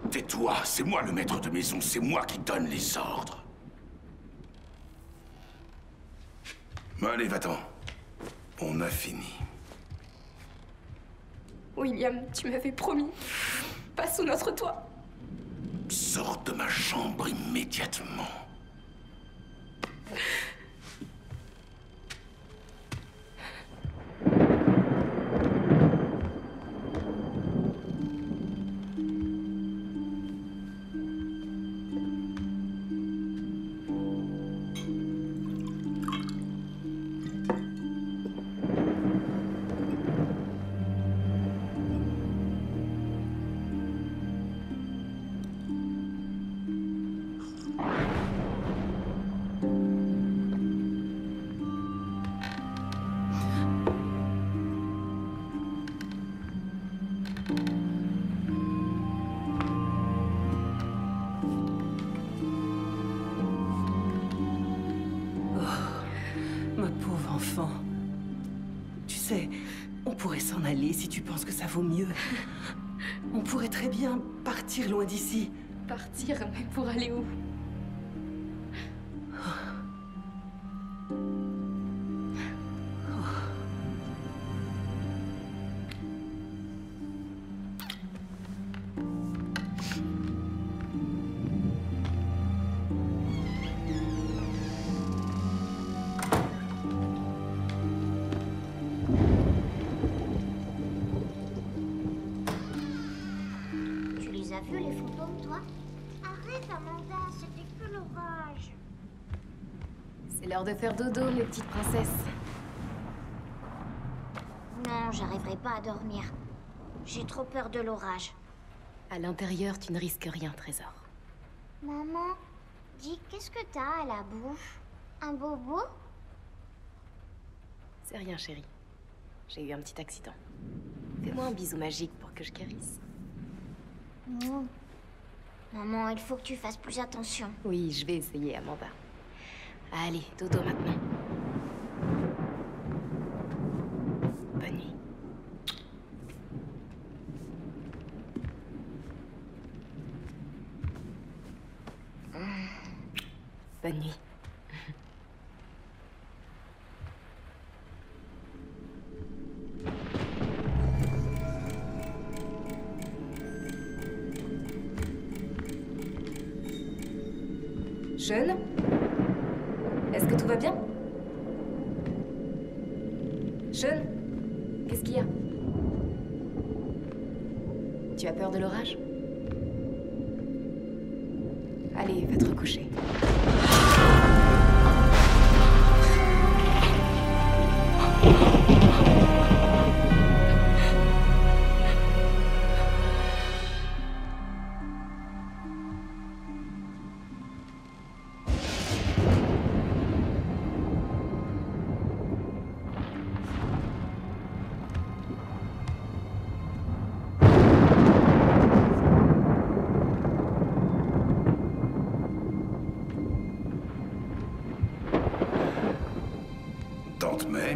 Tais-toi, c'est moi le maître de maison, c'est moi qui donne les ordres. Allez, va-t'en. On a fini. William, tu m'avais promis. Pas sous notre toit. Sors de ma chambre immédiatement. On pourrait s'en aller si tu penses que ça vaut mieux. On pourrait très bien partir loin d'ici. Partir, mais pour aller où? T'as vu les fantômes, toi? Arrête, Amanda, c'était que l'orage. C'est l'heure de faire dodo, mes petites princesses. Non, j'arriverai pas à dormir. J'ai trop peur de l'orage. À l'intérieur, tu ne risques rien, trésor. Maman, dis, qu'est-ce que t'as à la bouche? Un bobo? C'est rien, chérie. J'ai eu un petit accident. Fais-moi un bisou magique pour que je guérisse. Non. Maman, il faut que tu fasses plus attention. Oui, je vais essayer, Amanda. Allez, dodo maintenant. Bonne nuit. Bonne nuit. Jeune? Est-ce que tout va bien? Jeune? Qu'est-ce qu'il y a? Tu as peur de l'orage? Allez, va te recoucher. Tante May,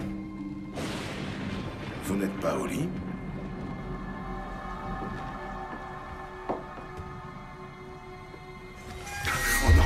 vous n'êtes pas au lit? Oh non!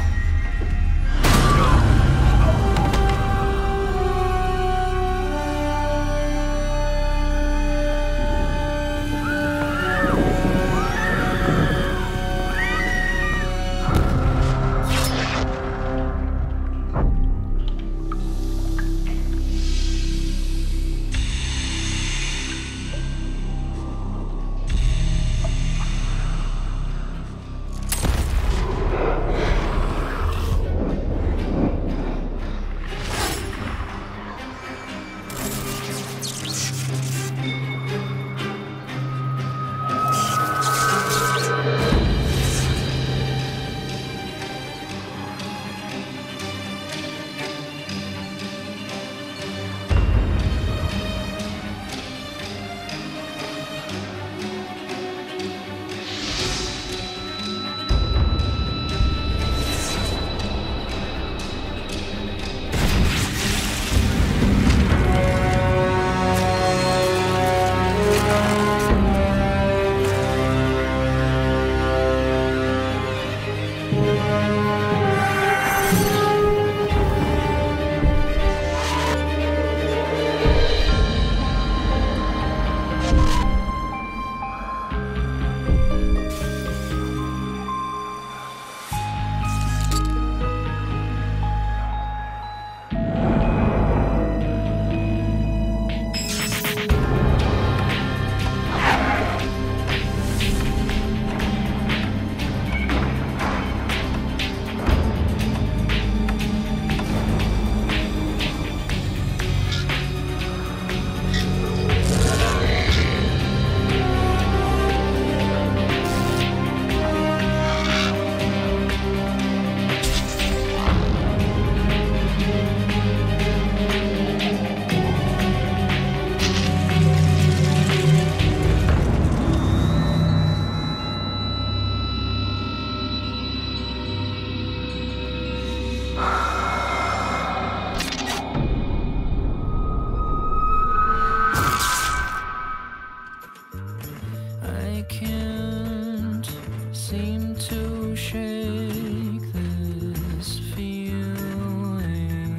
I can't seem to shake this feeling.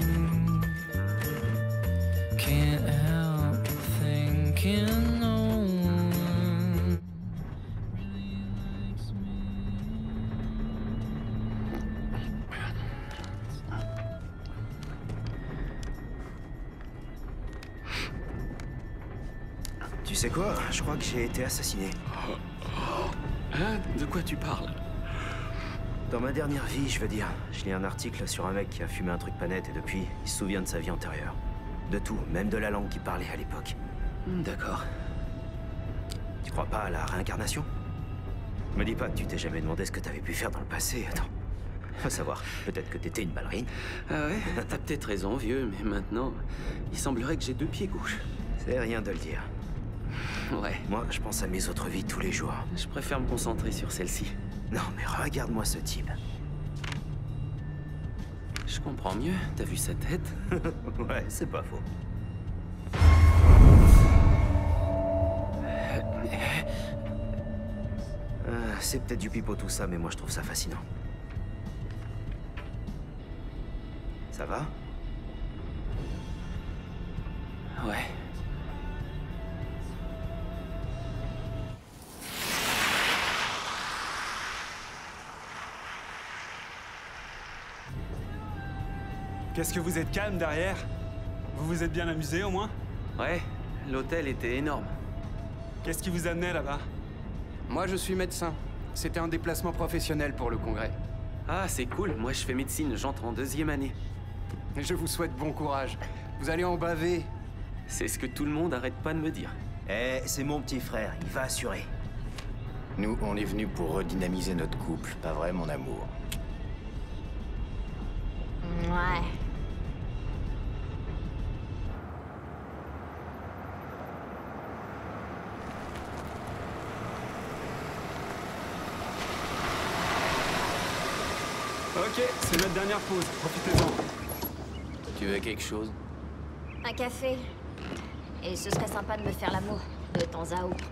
Can't help thinking no one really likes me. Tu sais quoi? Je crois que j'ai été assassiné. Hein? De quoi tu parles? Dans ma dernière vie, je veux dire. Je lis un article sur un mec qui a fumé un truc pas net et depuis, il se souvient de sa vie antérieure. De tout, même de la langue qu'il parlait à l'époque. D'accord. Tu crois pas à la réincarnation? Me dis pas que tu t'es jamais demandé ce que t'avais pu faire dans le passé, attends. Faut savoir, peut-être que t'étais une ballerine. Ah ouais? T'as peut-être raison, vieux, mais maintenant, il semblerait que j'ai 2 pieds gauche. C'est rien de le dire. Ouais. Moi, je pense à mes autres vies tous les jours. Je préfère me concentrer sur celle-ci. Non, mais regarde-moi ce type. Je comprends mieux. T'as vu sa tête? Ouais, c'est pas faux. C'est peut-être du pipeau tout ça, mais moi je trouve ça fascinant. Ça va? Ouais. Qu'est-ce que vous êtes calme derrière? Vous vous êtes bien amusé au moins? Ouais, l'hôtel était énorme. Qu'est-ce qui vous amenait là-bas? Moi, je suis médecin. C'était un déplacement professionnel pour le congrès. Ah, c'est cool. Moi, je fais médecine. J'entre en 2e année. Et je vous souhaite bon courage. Vous allez en baver. C'est ce que tout le monde arrête pas de me dire. Eh, c'est mon petit frère, il va assurer. Nous, on est venus pour redynamiser notre couple, pas vrai, mon amour? Ouais. Ok, c'est notre dernière pause, profitez-en. Tu veux quelque chose? Un café. Et ce serait sympa de me faire l'amour, de temps à autre.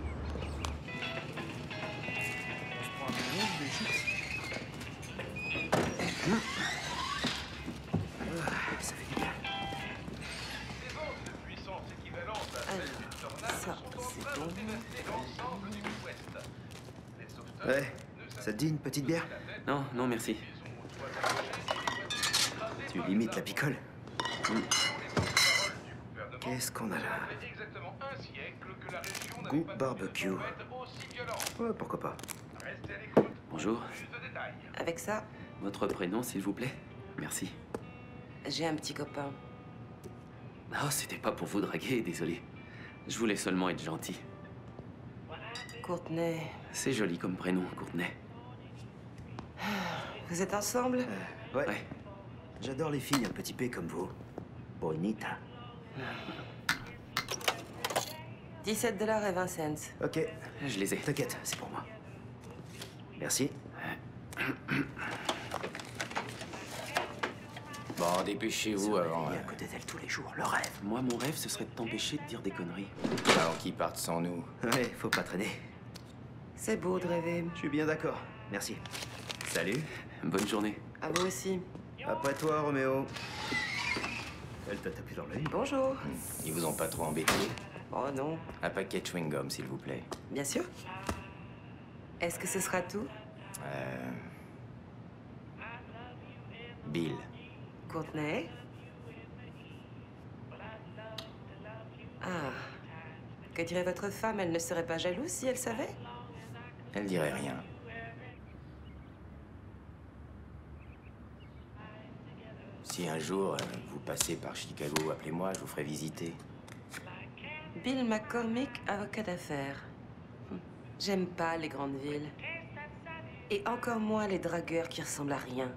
Ça fait du bien. Ça, c'est bon. Ouais, ça te dit une petite bière? Non, non, merci. Tu limites la picole. Qu'est-ce qu'on a là? Goût barbecue. Ouais, pourquoi pas. Bonjour. Avec ça, Votre prénom, s'il vous plaît? Merci. j'ai un petit copain. Oh, c'était pas pour vous draguer, désolé. Je voulais seulement être gentil. Courtney. C'est joli comme prénom, Courtney. Vous êtes ensemble? Ouais. Ouais. J'adore les filles un petit peu comme vous. Bonita. 17 $ et 20 cents. Ok, Je les ai. t'inquiète, c'est pour moi. Merci. Bon, dépêchez-vous avant. Et à côté d'elle tous les jours, le rêve. Moi, mon rêve, ce serait de t'empêcher de dire des conneries. Avant qu'ils partent sans nous. Ouais, faut pas traîner. C'est beau de rêver. Je suis bien d'accord. Merci. Salut. Bonne journée. À vous aussi. Après toi, Roméo. Elle t'a tapé dans l'œil. Bonjour. Ils vous ont pas trop embêté? Oh non, Un paquet de chewing-gum, s'il vous plaît. bien sûr. Est-ce que ce sera tout? Bill. Courtney? Ah. Que dirait votre femme? Elle ne serait pas jalouse si elle savait? Elle dirait rien. Si un jour vous passez par Chicago, appelez-moi, je vous ferai visiter. Bill McCormick, avocat d'affaires. J'aime pas les grandes villes. Et encore moins les dragueurs qui ressemblent à rien.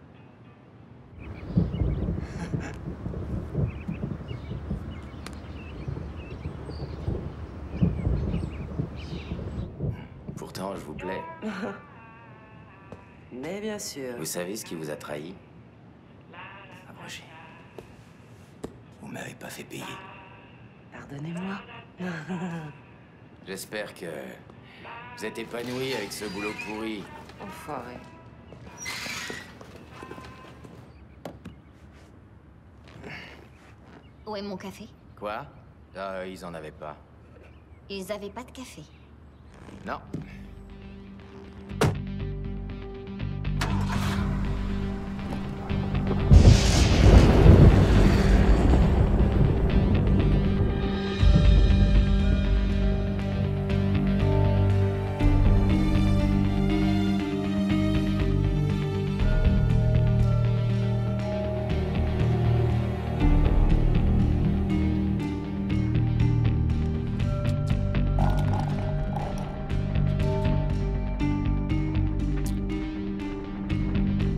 Pourtant, je vous plais. Mais bien sûr. Vous savez ce qui vous a trahi? Approchez. Vous m'avez pas fait payer. Pardonnez-moi. J'espère que Vous êtes épanoui avec ce boulot pourri. Enfoiré. Où est mon café? Quoi? Ah, ils en avaient pas. Ils avaient pas de café. Non.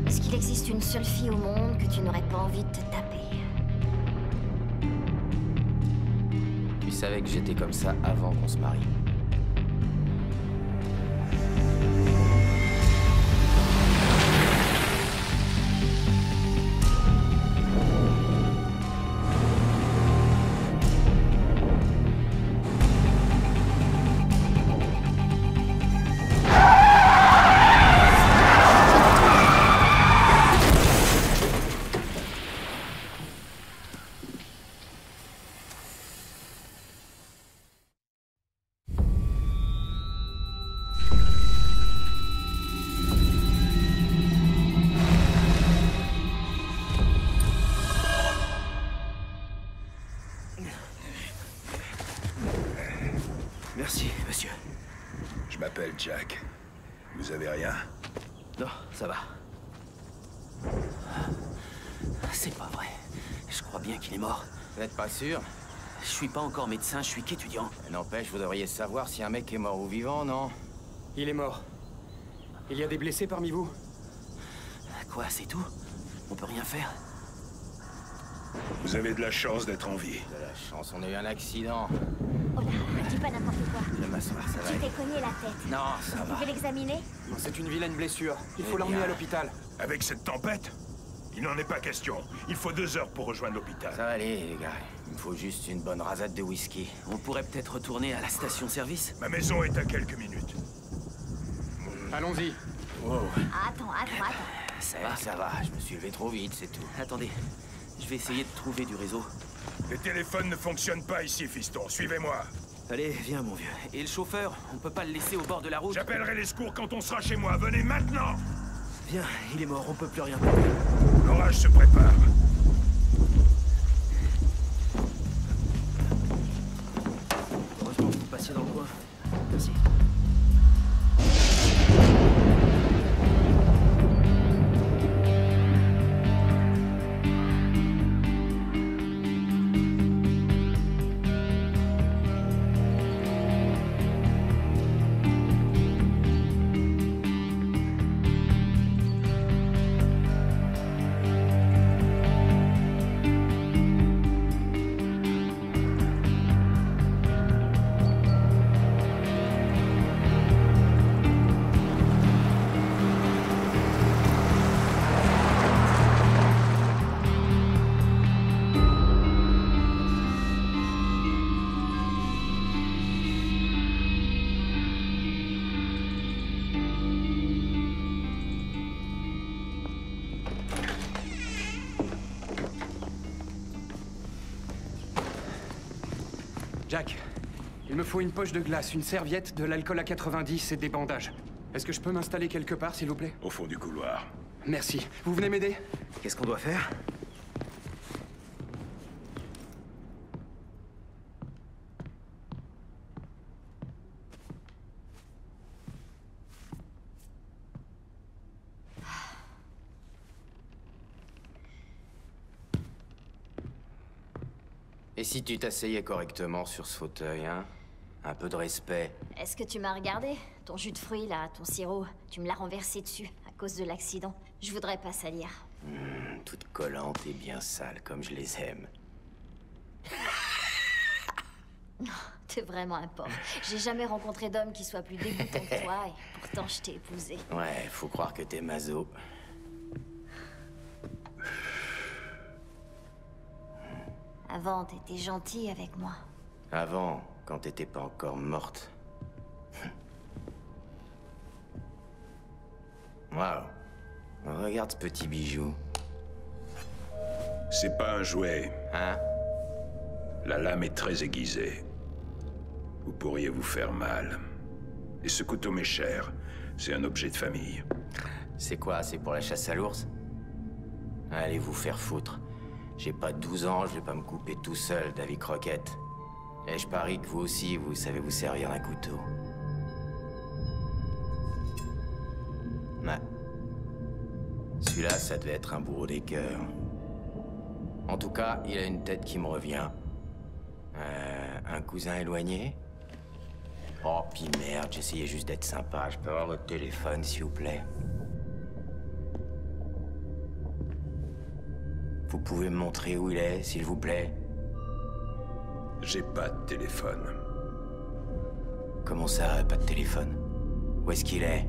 Est-ce qu'il existe une seule fille au monde que tu n'aurais pas envie de te taper? Tu savais que j'étais comme ça avant qu'on se marie. Merci, monsieur. Je m'appelle Jack. Vous avez rien? Non, ça va. C'est pas vrai. Je crois bien qu'il est mort. Vous n'êtes pas sûr? Je suis pas encore médecin, je suis qu'étudiant. N'empêche, vous devriez savoir si un mec est mort ou vivant, non? Il est mort. Il y a des blessés parmi vous? Quoi, c'est tout? On peut rien faire? Vous avez de la chance d'être en vie. De la chance, on a eu un accident. Oh là, dis pas n'importe quoi. Je vais m'asseoir, ça va Tu aller. t'es cogné la tête. Non, ça Tu va. veux l'examiner? C'est une vilaine blessure. Il faut Eh l'emmener bien. à l'hôpital. Avec cette tempête, il n'en est pas question. Il faut 2 heures pour rejoindre l'hôpital. Ça va aller, les gars. Il me faut juste une bonne rasade de whisky. On pourrait peut-être retourner à la station-service? Ma maison est à quelques minutes. Allons-y. Wow. Attends. Ça va, je me suis levé trop vite, c'est tout. Attendez, je vais essayer de trouver du réseau. Les téléphones ne fonctionnent pas ici, fiston. Suivez-moi. Allez, viens, mon vieux. Et le chauffeur, on peut pas le laisser au bord de la route? J'appellerai les secours quand on sera chez moi. Venez maintenant! Viens, il est mort, on peut plus rien faire. L'orage se prépare. Heureusement que vous passiez dans le coin. Merci. Jack, il me faut une poche de glace, une serviette, de l'alcool à 90 et des bandages. Est-ce que je peux m'installer quelque part, s'il vous plaît? Au fond du couloir. Merci. Vous venez m'aider? Qu'est-ce qu'on doit faire? Et si tu t'asseyais correctement sur ce fauteuil, hein? Un peu de respect. Est-ce que tu m'as regardé? Ton jus de fruits, là, ton sirop, tu me l'as renversé dessus à cause de l'accident. Je voudrais pas salir. Toute collante et bien sale, comme je les aime. T'es vraiment un porc. J'ai jamais rencontré d'homme qui soit plus dégoûtant que toi, et pourtant je t'ai épousé. Ouais, faut croire que t'es maso. Avant, t'étais gentil avec moi. Avant, quand t'étais pas encore morte. Waouh. Regarde ce petit bijou. C'est pas un jouet. Hein? La lame est très aiguisée. Vous pourriez vous faire mal. Et ce couteau m'est cher. C'est un objet de famille. C'est quoi? C'est pour la chasse à l'ours? Allez vous faire foutre. J'ai pas 12 ans, je vais pas me couper tout seul, Davy Crockett. Et je parie que vous aussi, vous savez vous servir d'un couteau. Ouais. Celui-là, ça devait être un bourreau des cœurs. En tout cas, il a une tête qui me revient. Un cousin éloigné? Oh, pis merde, j'essayais juste d'être sympa. Je peux avoir votre téléphone, s'il vous plaît? Vous pouvez me montrer où il est, s'il vous plaît? J'ai pas de téléphone. Comment ça, pas de téléphone? Où est-ce qu'il est?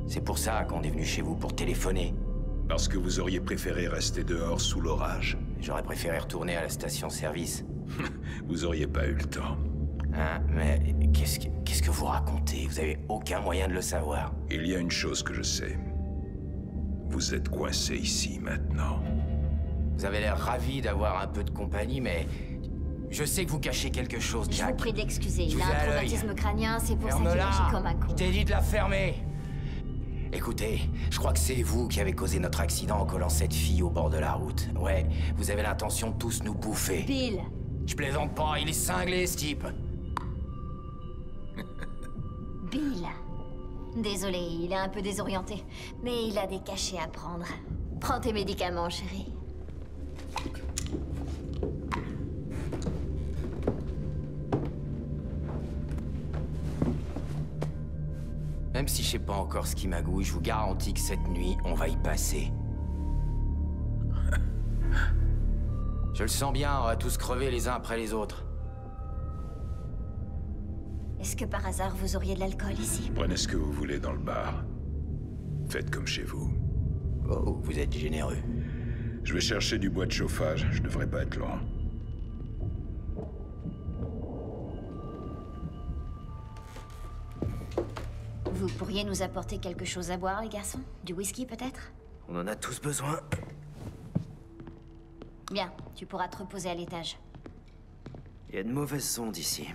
C'est pour ça qu'on est venu chez vous, pour téléphoner. Parce que vous auriez préféré rester dehors sous l'orage. J'aurais préféré retourner à la station-service. Vous auriez pas eu le temps. Hein? Mais qu'est-ce que vous racontez? Vous avez aucun moyen de le savoir. Il y a une chose que je sais. Vous êtes coincé ici, maintenant. Vous avez l'air ravi d'avoir un peu de compagnie, mais... Je sais que vous cachez quelque chose, Jack. Je vous prie d'excuser, il vous a ai un à l'œil. traumatisme crânien, c'est pour ça qu'il Ferme-la. agit comme un con. Je t'ai dit de la fermer. Écoutez, je crois que c'est vous qui avez causé notre accident en collant cette fille au bord de la route. Ouais, vous avez l'intention de tous nous bouffer. Bill! Je plaisante pas, il est cinglé, ce type. Bill. Désolé, il est un peu désorienté, mais il a des cachets à prendre. Prends tes médicaments, chérie. Même si je sais pas encore ce qui magouille, je vous garantis que cette nuit, on va y passer. Je le sens bien, on va tous crever les uns après les autres. Est-ce que par hasard vous auriez de l'alcool ici? Prenez ce que vous voulez dans le bar. Faites comme chez vous. Oh, vous êtes généreux. Je vais chercher du bois de chauffage, je devrais pas être loin. Vous pourriez nous apporter quelque chose à boire, les garçons? Du whisky, peut-être? On en a tous besoin. Bien, tu pourras te reposer à l'étage. Il y a de mauvaises ondes ici.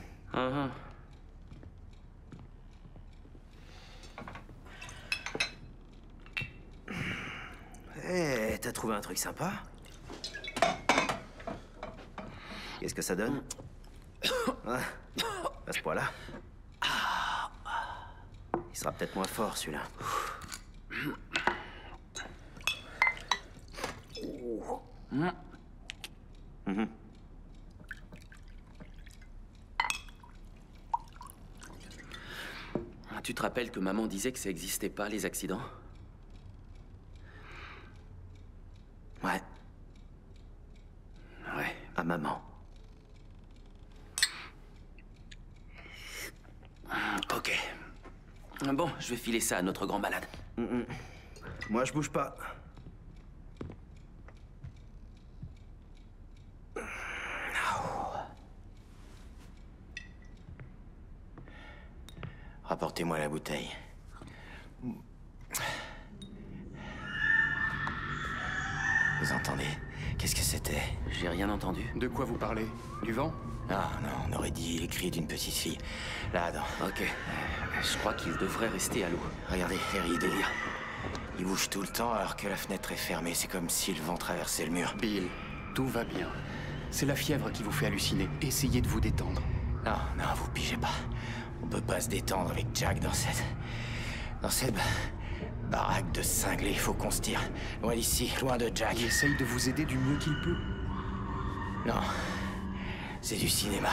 Hé, t'as trouvé un truc sympa? Qu'est-ce que ça donne? Ah, à ce point-là. Il sera peut-être moins fort, celui-là. Tu te rappelles que maman disait que ça existait pas, les accidents? Ouais. Ouais. À maman. Ok. Bon, je vais filer ça à notre grand malade. Moi, je bouge pas. Rapportez-moi la bouteille. Vous entendez? Qu'est-ce que c'était? J'ai rien entendu. De quoi vous parlez? Du vent? Ah non, on aurait dit les cris d'une petite fille. Là-dedans. Ok. Je crois qu'il devrait rester à l'eau. Regardez, les rideaux. Ils bougent tout le temps alors que la fenêtre est fermée. C'est comme si le vent traversait le mur. Bill, tout va bien. C'est la fièvre qui vous fait halluciner. Essayez de vous détendre. Non, non, vous pigez pas. On peut pas se détendre avec Jack dans cette baraque de cinglés. Il faut qu'on se tire. Loin d'ici, loin de Jack. Il essaye de vous aider du mieux qu'il peut. Non. C'est du cinéma.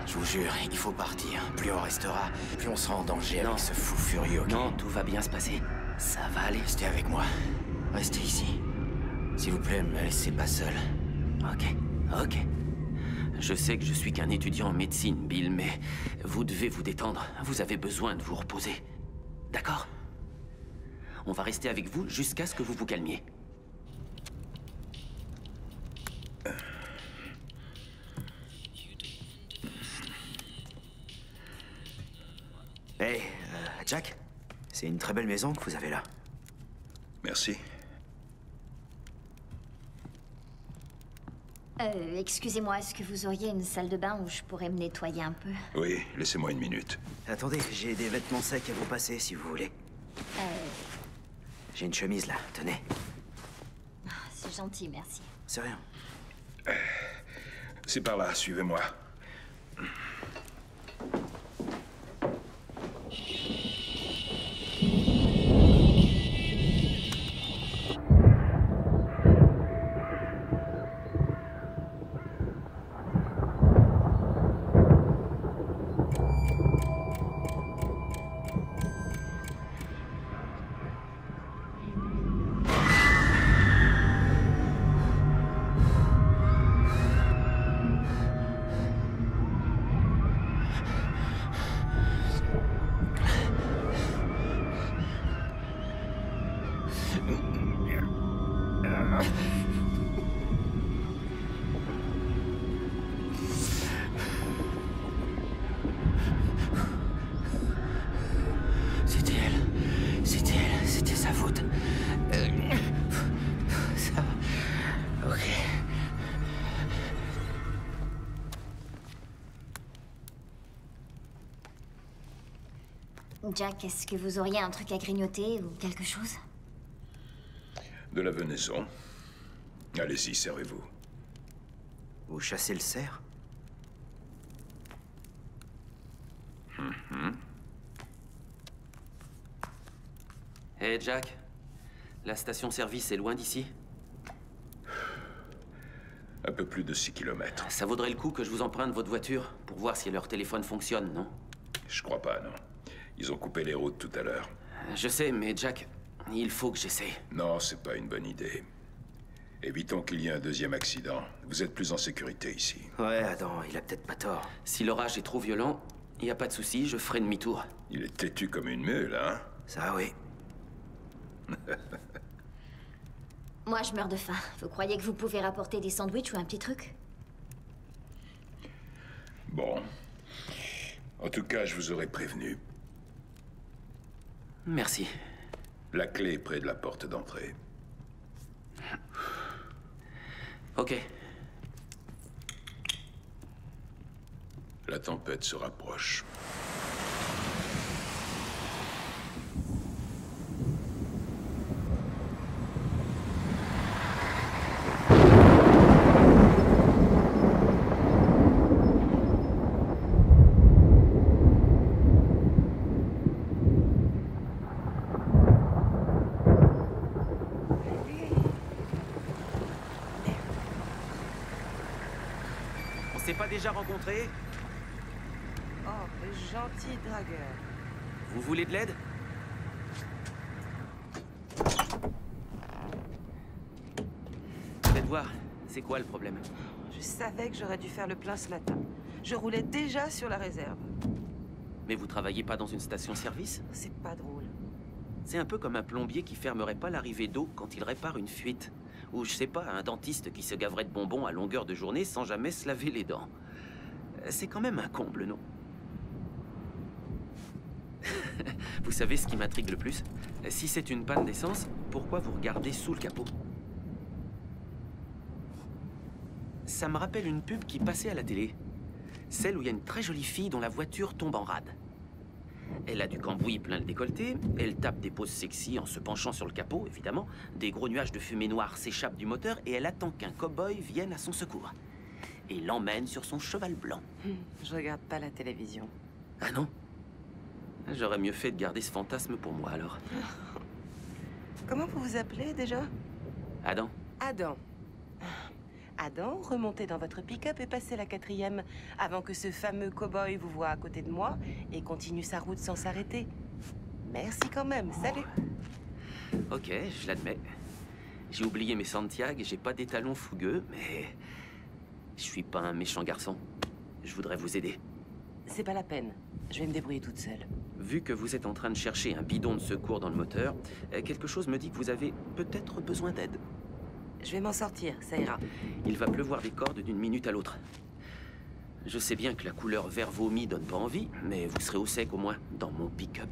Je vous jure, il faut partir. Plus on restera, plus on sera en danger avec ce fou furieux. Okay? Non, tout va bien se passer. Ça va aller. Restez avec moi. Restez ici. S'il vous plaît, me laissez pas seul. Ok. Je sais que je suis qu'un étudiant en médecine, Bill, mais vous devez vous détendre. Vous avez besoin de vous reposer. D'accord? On va rester avec vous jusqu'à ce que vous vous calmiez. Hey, Jack? C'est une très belle maison que vous avez là. Merci. Excusez-moi, est-ce que vous auriez une salle de bain où je pourrais me nettoyer un peu? Oui, laissez-moi une minute. Attendez, j'ai des vêtements secs à vous passer si vous voulez. J'ai une chemise là, tenez. C'est gentil, merci. C'est rien. C'est par là, suivez-moi. C'était sa faute. Ça va. Ok. Jack, est-ce que vous auriez un truc à grignoter ou quelque chose? De la venaison. Allez-y, servez-vous. Vous chassez le cerf? Hé, Jack. La station-service est loin d'ici? Un peu plus de 6 km. Ça vaudrait le coup que je vous emprunte votre voiture pour voir si leur téléphone fonctionne, non? Je crois pas, non. Ils ont coupé les routes tout à l'heure. Je sais, mais Jack, il faut que j'essaie. Non, c'est pas une bonne idée. Évitons qu'il y ait un deuxième accident. Vous êtes plus en sécurité ici. Ouais, Adam, il a peut-être pas tort. Si l'orage est trop violent, il n'y a pas de souci, je ferai demi-tour. Il est têtu comme une mule, hein? Ça, oui. Moi, je meurs de faim. Vous croyez que vous pouvez rapporter des sandwichs ou un petit truc? Bon. En tout cas, je vous aurais prévenu. Merci. La clé est près de la porte d'entrée. Ok. La tempête se rapproche. On s'est pas déjà rencontrés? Oh, le gentil dragueur. Vous voulez de l'aide? Faites voir, c'est quoi le problème? Je savais que j'aurais dû faire le plein ce matin. Je roulais déjà sur la réserve. Mais vous travaillez pas dans une station-service? C'est pas drôle. C'est un peu comme un plombier qui fermerait pas l'arrivée d'eau quand il répare une fuite. Ou, je sais pas, un dentiste qui se gaverait de bonbons à longueur de journée sans jamais se laver les dents. C'est quand même un comble, non? Vous savez ce qui m'intrigue le plus? Si c'est une panne d'essence, pourquoi vous regardez sous le capot? Ça me rappelle une pub qui passait à la télé. Celle où il y a une très jolie fille dont la voiture tombe en rade. Elle a du cambouis plein le décolleté, elle tape des poses sexy en se penchant sur le capot, évidemment. Des gros nuages de fumée noire s'échappent du moteur et elle attend qu'un cow-boy vienne à son secours. Et l'emmène sur son cheval blanc. Je regarde pas la télévision. Ah non? J'aurais mieux fait de garder ce fantasme pour moi, alors. Comment vous vous appelez, déjà? Adam? Adam. Adam, remontez dans votre pick-up et passez la 4e avant que ce fameux cow-boy vous voie à côté de moi et continue sa route sans s'arrêter. Merci quand même, salut. Ok, je l'admets. J'ai oublié mes Santiago et j'ai pas d'étalons fougueux, mais... je suis pas un méchant garçon. Je voudrais vous aider. C'est pas la peine. Je vais me débrouiller toute seule. Vu que vous êtes en train de chercher un bidon de secours dans le moteur, quelque chose me dit que vous avez peut-être besoin d'aide. Je vais m'en sortir, ça ira. Il va pleuvoir des cordes d'une minute à l'autre. Je sais bien que la couleur vert vomi donne pas envie, mais vous serez au sec au moins, dans mon pick-up.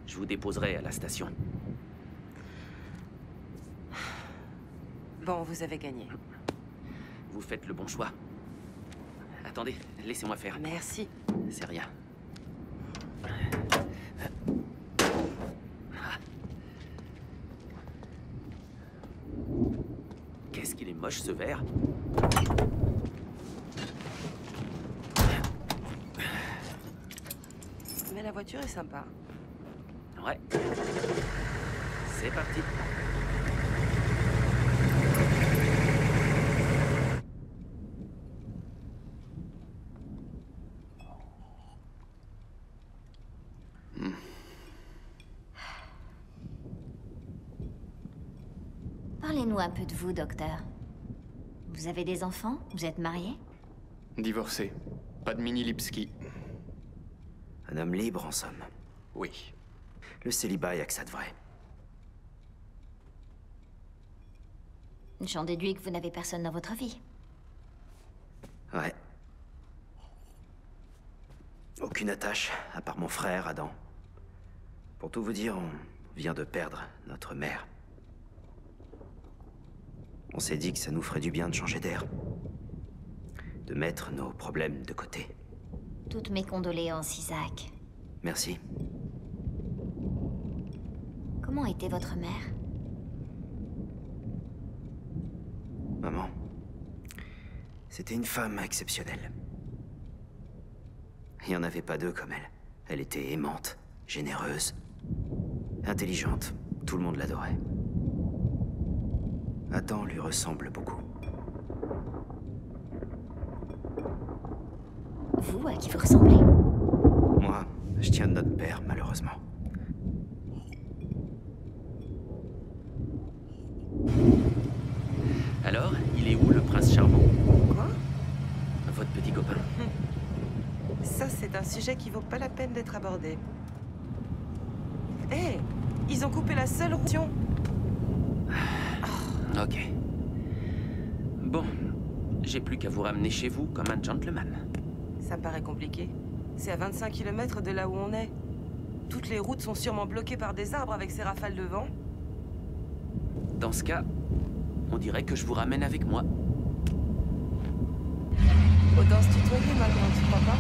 Je vous déposerai à la station. Bon, vous avez gagné. Vous faites le bon choix. Attendez, laissez-moi faire. Merci. C'est rien. Qu'est-ce qu'il est moche, ce verre. Mais la voiture est sympa. Ouais. C'est parti. Parlez-nous un peu de vous, docteur. Vous avez des enfants? Vous êtes marié? Divorcé. Pas de mini Lipski. Un homme libre, en somme. Oui. Le célibat, y a que ça de vrai. J'en déduis que vous n'avez personne dans votre vie. Ouais. Aucune attache, à part mon frère, Adam. Pour tout vous dire, on vient de perdre notre mère. On s'est dit que ça nous ferait du bien de changer d'air. De mettre nos problèmes de côté. Toutes mes condoléances, Isaac. Merci. Comment était votre mère? Maman, c'était une femme exceptionnelle. Il n'y en avait pas deux comme elle. Elle était aimante, généreuse, intelligente. Tout le monde l'adorait. Adam lui ressemble beaucoup. Vous, à qui vous ressemblez? Moi, je tiens de notre père, malheureusement. Alors, il est où, le prince charmant? Quoi? Votre petit copain. Ça, c'est un sujet qui vaut pas la peine d'être abordé. Hé, ils ont coupé la seule option. Ok. Bon, j'ai plus qu'à vous ramener chez vous comme un gentleman. Ça me paraît compliqué. C'est à 25 km de là où on est. Toutes les routes sont sûrement bloquées par des arbres avec ces rafales de vent. Dans ce cas, on dirait que je vous ramène avec moi. Autant se tutoyer maintenant, tu crois pas?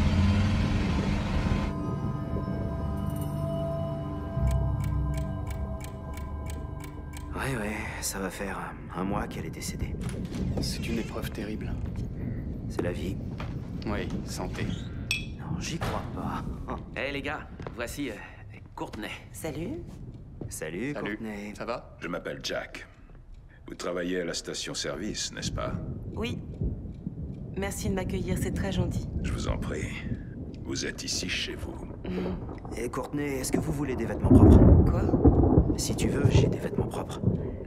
Ouais, ça va faire un mois qu'elle est décédée. C'est une épreuve terrible. C'est la vie. Oui, santé. Non, j'y crois pas. Hé les gars, voici Courtney. Salut. Salut, Courtney. Ça va? Je m'appelle Jack. Vous travaillez à la station-service, n'est-ce pas? Oui. Merci de m'accueillir, c'est très gentil. Je vous en prie. Vous êtes ici chez vous. Et Courtney, est-ce que vous voulez des vêtements propres? Quoi? Si tu veux, j'ai des vêtements propres.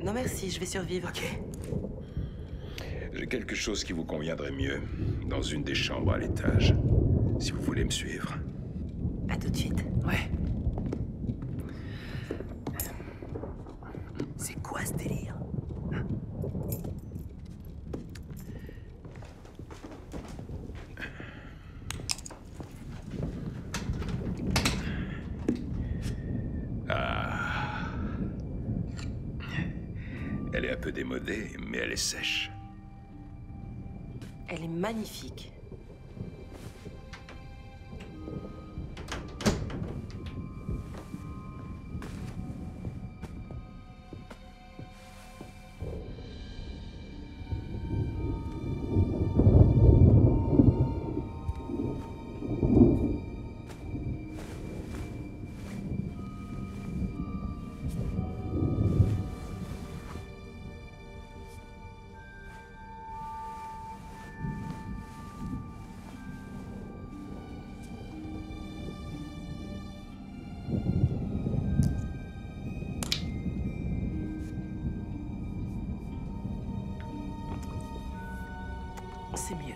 Non merci, je vais survivre. Ok. J'ai quelque chose qui vous conviendrait mieux. Dans une des chambres à l'étage. Si vous voulez me suivre. À tout de suite. Ouais. C'est quoi ce délire? Ah. Elle est un peu démodée, mais elle est sèche. Elle est magnifique. C'est mieux.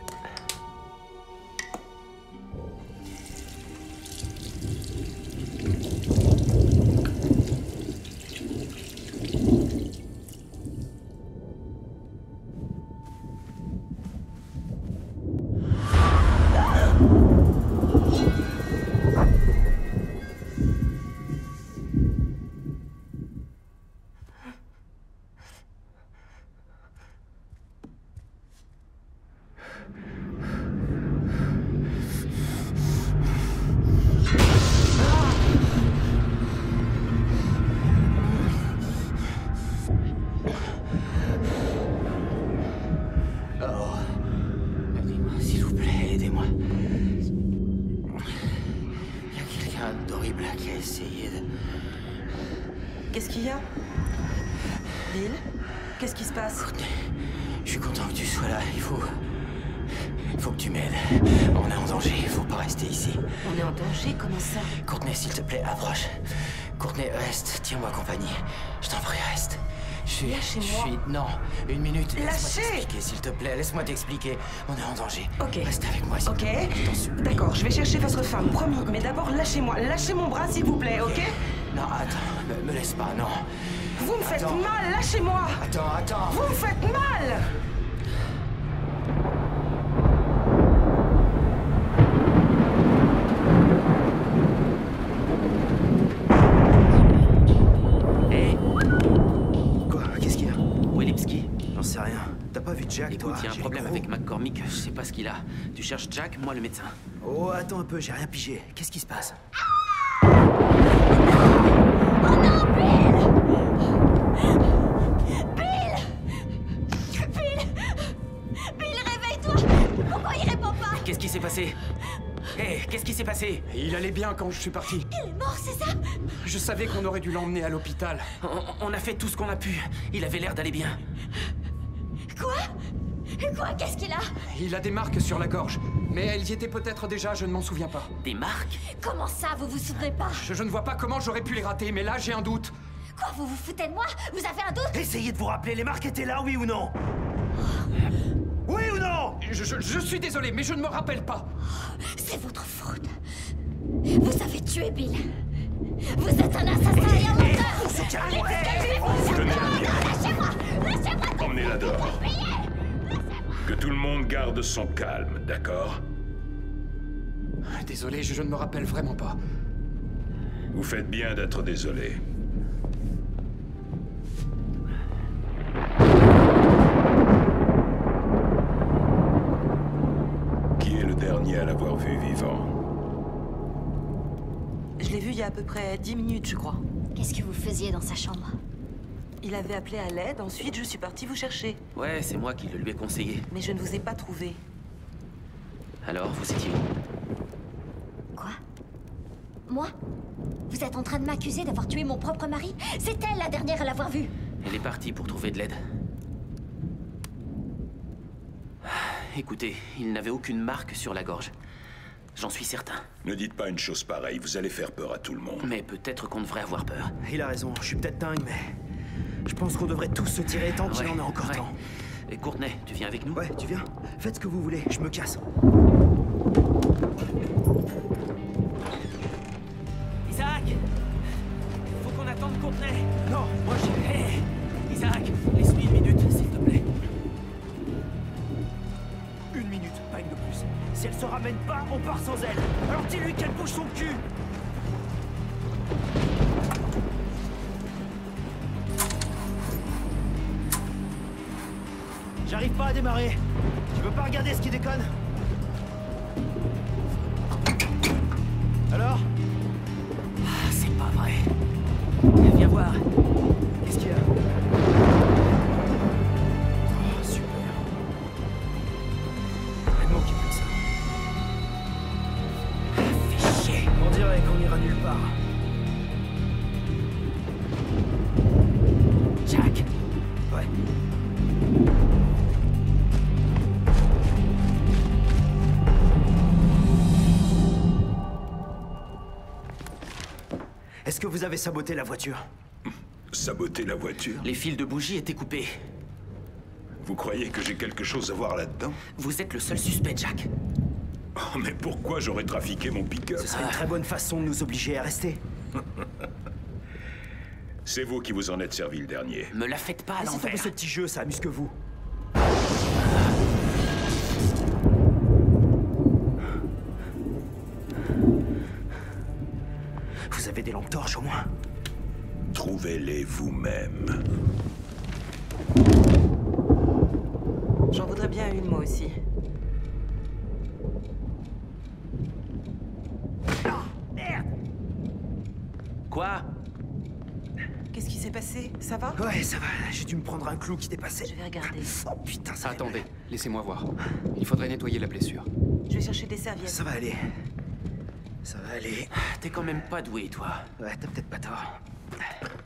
quelqu'un d'horrible qui a essayé de... Qu'est-ce qu'il y a? Bill? Qu'est-ce qui se passe? Courtney, je suis content que tu sois là. Il faut que tu m'aides. On est en danger. Il faut pas rester ici. On est en danger? Comment ça? Courtney, s'il te plaît, approche. Courtney, reste. Tiens-moi compagnie. Je t'en prie, reste. Lâchez-moi. Non, une minute. Laisse-moi Lâchez! t'expliquer, s'il te plaît. Laisse-moi t'expliquer. On est en danger. Ok. Reste avec moi, s'il te plaît. Je t'en supplie. D'accord, je vais chercher votre femme, promis. Mais d'abord, lâchez-moi. Lâchez mon bras, s'il vous plaît, ok? Non, attends. Me laisse pas, non. Vous me faites Attends. mal, lâchez-moi! Attends. Vous me faites mal! Quoi? Qu'est-ce qu'il y a? Où est Lipski? J'en sais rien. T'as pas vu Jack, Écoute, toi? il y a un J'ai problème les avec crocs. McCormick, je sais pas ce qu'il a. Tu cherches Jack, moi le médecin. Oh, attends un peu, j'ai rien pigé. Qu'est-ce qui se passe? Oh non, Bill! Bill, réveille-toi! Pourquoi il répond pas? Qu'est-ce qui s'est passé? Hé, qu'est-ce qui s'est passé? Il allait bien quand je suis parti. Il est mort, c'est ça? Je savais qu'on aurait dû l'emmener à l'hôpital. On a fait tout ce qu'on a pu. Il avait l'air d'aller bien. Quoi? Qu'est-ce qu'il a? Il a des marques sur la gorge. Mais elles y étaient peut-être déjà, je ne m'en souviens pas. Des marques? Comment ça, vous vous souvenez pas? Je ne vois pas comment j'aurais pu les rater, mais là j'ai un doute. Quoi, vous vous foutez de moi? Vous avez un doute? Essayez de vous rappeler, les marques étaient là, oui ou non? Oui ou non? Je suis désolé, mais je ne me rappelle pas. C'est votre faute. Vous avez tué Bill. Vous êtes un assassin et un menteur. Tenez-la bien. Lâchez-moi! Lâchez-moi! Emmenez-la dehors. Que tout le monde garde son calme, d'accord? Désolé, je ne me rappelle vraiment pas. Vous faites bien d'être désolé. Qui est le dernier à l'avoir vu vivant? Je l'ai vu il y a à peu près 10 minutes, je crois. Qu'est-ce que vous faisiez dans sa chambre? Il avait appelé à l'aide, ensuite je suis partie vous chercher. Ouais, c'est moi qui le lui ai conseillé. Mais je ne vous ai pas trouvé. Alors, vous étiez où? Quoi? Moi? Vous êtes en train de m'accuser d'avoir tué mon propre mari? C'est elle la dernière à l'avoir vu. Elle est partie pour trouver de l'aide. Écoutez, il n'avait aucune marque sur la gorge. J'en suis certain. Ne dites pas une chose pareille, vous allez faire peur à tout le monde. Mais peut-être qu'on devrait avoir peur. Il a raison, je suis peut-être dingue, mais... Je pense qu'on devrait tous se tirer tant qu'il en est encore temps. Et Courtney, tu viens avec nous? Ouais, tu viens? Faites ce que vous voulez, je me casse. Isaac! Faut qu'on attende Courtney! Non, moi j'ai... Hé! Isaac, laisse-lui une minute, s'il te plaît. Une minute, pas une de plus. Si elle se ramène pas, on part sans elle. Alors dis-lui qu'elle bouge son cul. J'arrive pas à démarrer. Tu veux pas regarder ce qui déconne? Alors? Ah, c'est pas vrai. Viens voir. Qu'est-ce qu'il y a? Oh, super. Elle manquait plus que ça. Fais chier. On dirait qu'on ira nulle part. Jack. Ouais. Est-ce que vous avez saboté la voiture? Saboter la voiture? Les fils de bougie étaient coupés. Vous croyez que j'ai quelque chose à voir là-dedans? Vous êtes le seul suspect, Jack. Oh, mais pourquoi j'aurais trafiqué mon pick-up? Ce serait une très bonne façon de nous obliger à rester. C'est vous qui vous en êtes servi le dernier. Me la faites pas à Laissez tomber l'envers. ce petit jeu, ça amuse que vous. Vous avez des lampes torches au moins? Trouvez-les vous-même. J'en voudrais bien une, moi aussi. Quoi? Qu'est-ce qui s'est passé? Ça va? Ouais, ça va. J'ai dû me prendre un clou qui dépassait. Je vais regarder. Oh putain, ça fait Attendez, mal. laissez-moi voir. Il faudrait nettoyer la blessure. Je vais chercher des serviettes. Ça va aller. Ça va aller. T'es quand même pas doué, toi. Ouais, t'as peut-être pas tort.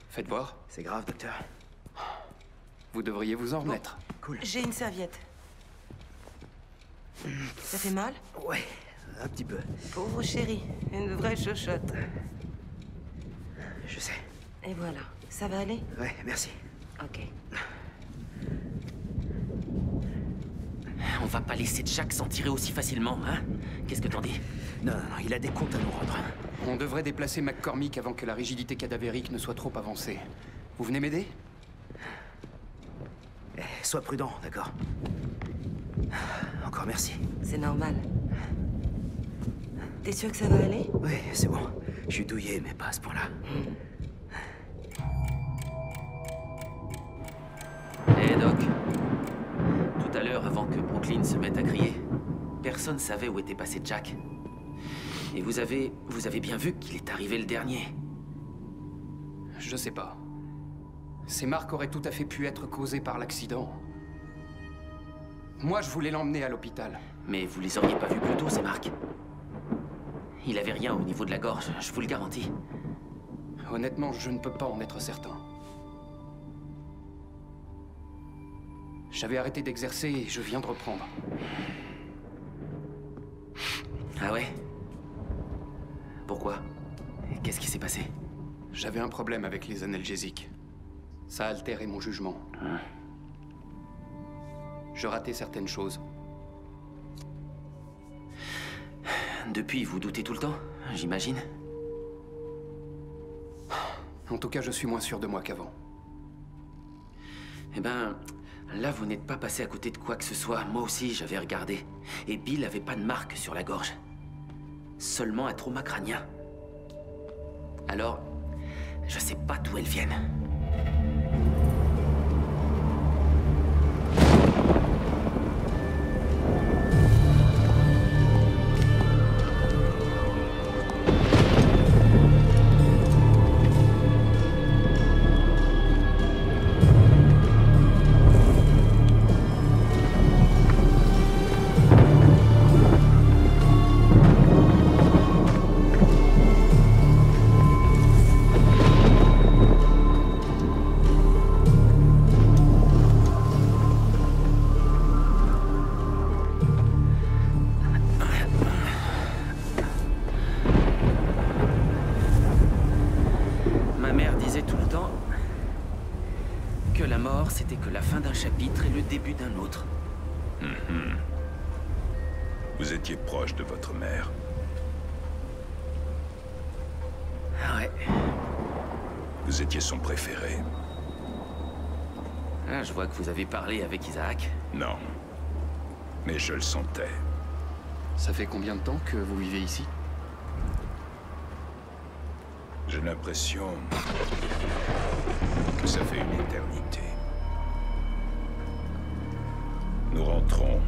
Faites voir. C'est grave, docteur. Vous devriez vous en remettre. Cool. J'ai une serviette. Ça fait mal? Ouais, un petit peu. Pauvre chérie, une vraie chochotte. Je sais. Et voilà, ça va aller? Ouais, merci. Ok. On va pas laisser Jack s'en tirer aussi facilement, hein? Qu'est-ce que t'en dis? Non, il a des comptes à nous rendre. On devrait déplacer McCormick avant que la rigidité cadavérique ne soit trop avancée. Vous venez m'aider? Sois prudent, d'accord? Encore merci. C'est normal. T'es sûr que ça va aller? Oui, c'est bon. Je suis douillé, mais pas à ce point-là. Hé, Doc. Tout à l'heure, avant que Brooklyn se mette à crier, personne savait où était passé Jack. Et vous avez bien vu qu'il est arrivé le dernier. Je sais pas. Ces marques auraient tout à fait pu être causées par l'accident. Moi, je voulais l'emmener à l'hôpital. Mais vous les auriez pas vus plus tôt, ces marques. Il avait rien au niveau de la gorge, je vous le garantis. Honnêtement, je ne peux pas en être certain. J'avais arrêté d'exercer et je viens de reprendre. Ah ouais? Pourquoi? Qu'est-ce qui s'est passé? J'avais un problème avec les analgésiques. Ça a altéré mon jugement. Je ratais certaines choses. Depuis, vous doutez tout le temps, j'imagine? En tout cas, je suis moins sûr de moi qu'avant. Eh ben, là, vous n'êtes pas passé à côté de quoi que ce soit. Moi aussi, j'avais regardé. Et Bill avait pas de marque sur la gorge. Seulement un trauma crânien. Alors, je sais pas d'où elles viennent. C'était que la fin d'un chapitre et le début d'un autre. Vous étiez proche de votre mère. Ouais. Vous étiez son préféré. Ah, je vois que vous avez parlé avec Isaac. Non. Mais je le sentais. Ça fait combien de temps que vous vivez ici? J'ai l'impression que ça fait une éternité. Nous rentrons.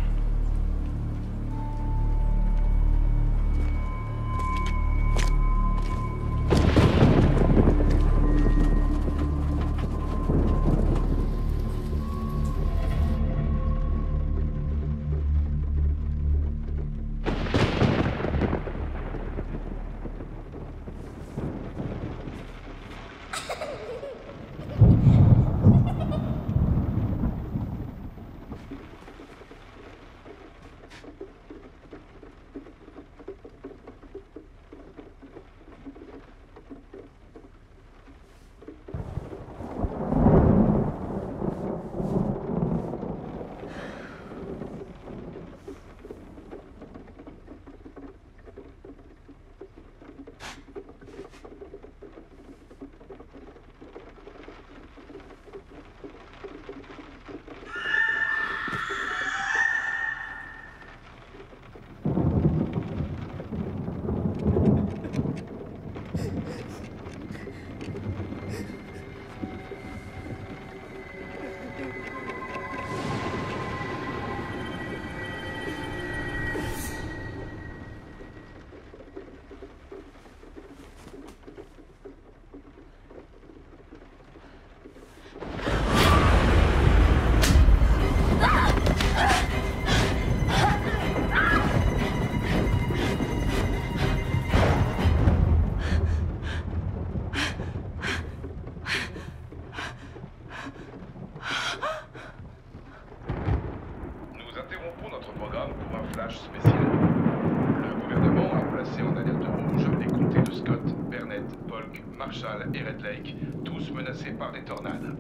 côté de Scott, Burnett, Polk, Marshall et Red Lake, tous menacés par des tornades.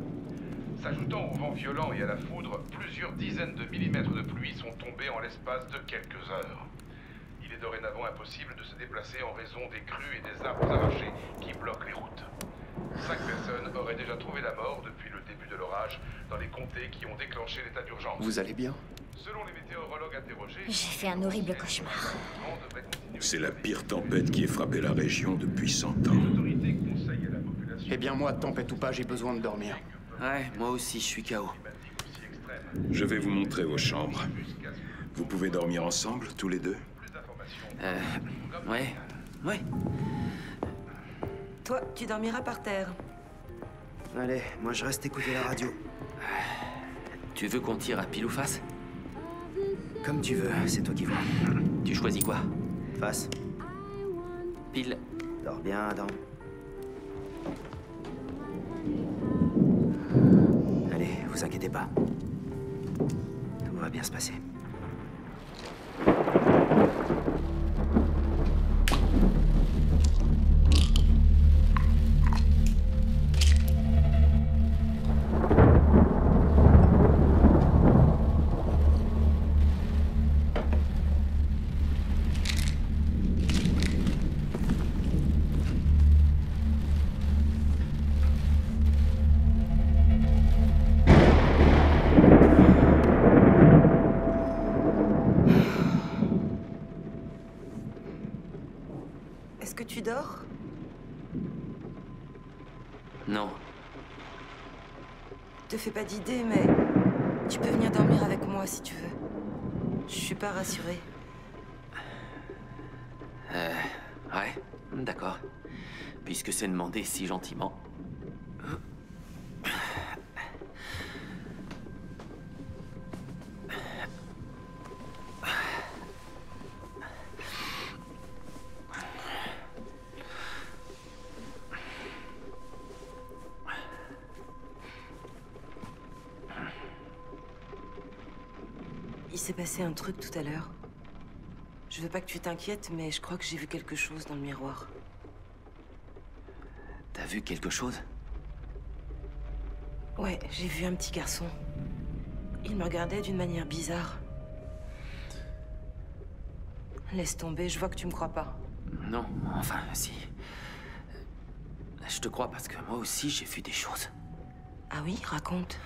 S'ajoutant au vent violent et à la foudre, plusieurs dizaines de millimètres de pluie sont tombés en l'espace de quelques heures. Il est dorénavant impossible de se déplacer en raison des crues et des arbres arrachés qui bloquent les routes. 5 personnes auraient déjà trouvé la mort depuis le début de l'orage dans les comtés qui ont déclenché l'état d'urgence. Vous allez bien? Selon les météorologues interrogés... J'ai fait un horrible cauchemar. C'est la pire tempête qui ait frappé la région depuis 100 ans. Eh bien moi, tempête ou pas, j'ai besoin de dormir. Ouais, moi aussi, je suis KO. Je vais vous montrer vos chambres. Vous pouvez dormir ensemble, tous les deux? Ouais. Toi, tu dormiras par terre. Allez, moi je reste écouter la radio. Tu veux qu'on tire à pile ou face? Comme tu veux, c'est toi qui vois. Tu choisis quoi? Face. Pile. Dors bien, Adam. Allez, vous inquiétez pas. Tout va bien se passer. Est-ce que tu dors? Non. Te fais pas d'idée, mais tu peux venir dormir avec moi si tu veux. Je suis pas rassurée. Ouais, d'accord. Puisque c'est demandé si gentiment. Il s'est passé un truc tout à l'heure. Je veux pas que tu t'inquiètes, mais je crois que j'ai vu quelque chose dans le miroir. T'as vu quelque chose? Ouais, j'ai vu un petit garçon. Il me regardait d'une manière bizarre. Laisse tomber, je vois que tu me crois pas. Non, enfin, si. Je te crois parce que moi aussi j'ai vu des choses. Ah oui, raconte.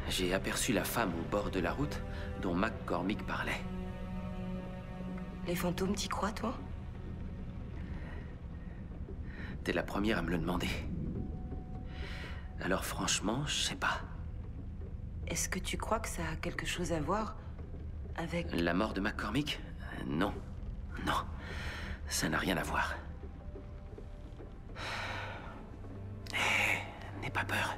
J'ai aperçu la femme au bord de la route dont McCormick parlait. Les fantômes, t'y crois, toi? T'es la première à me le demander. Alors franchement, je sais pas. Est-ce que tu crois que ça a quelque chose à voir avec... La mort de McCormick? Non. Non. Ça n'a rien à voir. N'aie pas peur.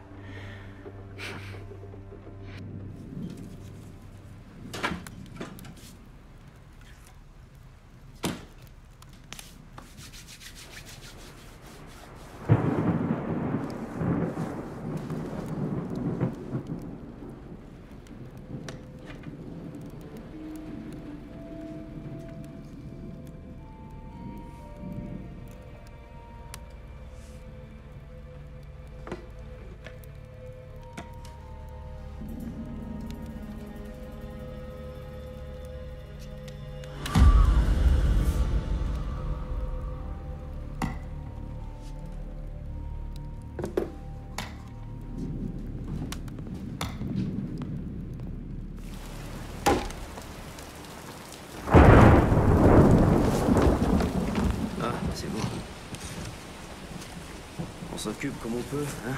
On s'occupe comme on peut, hein?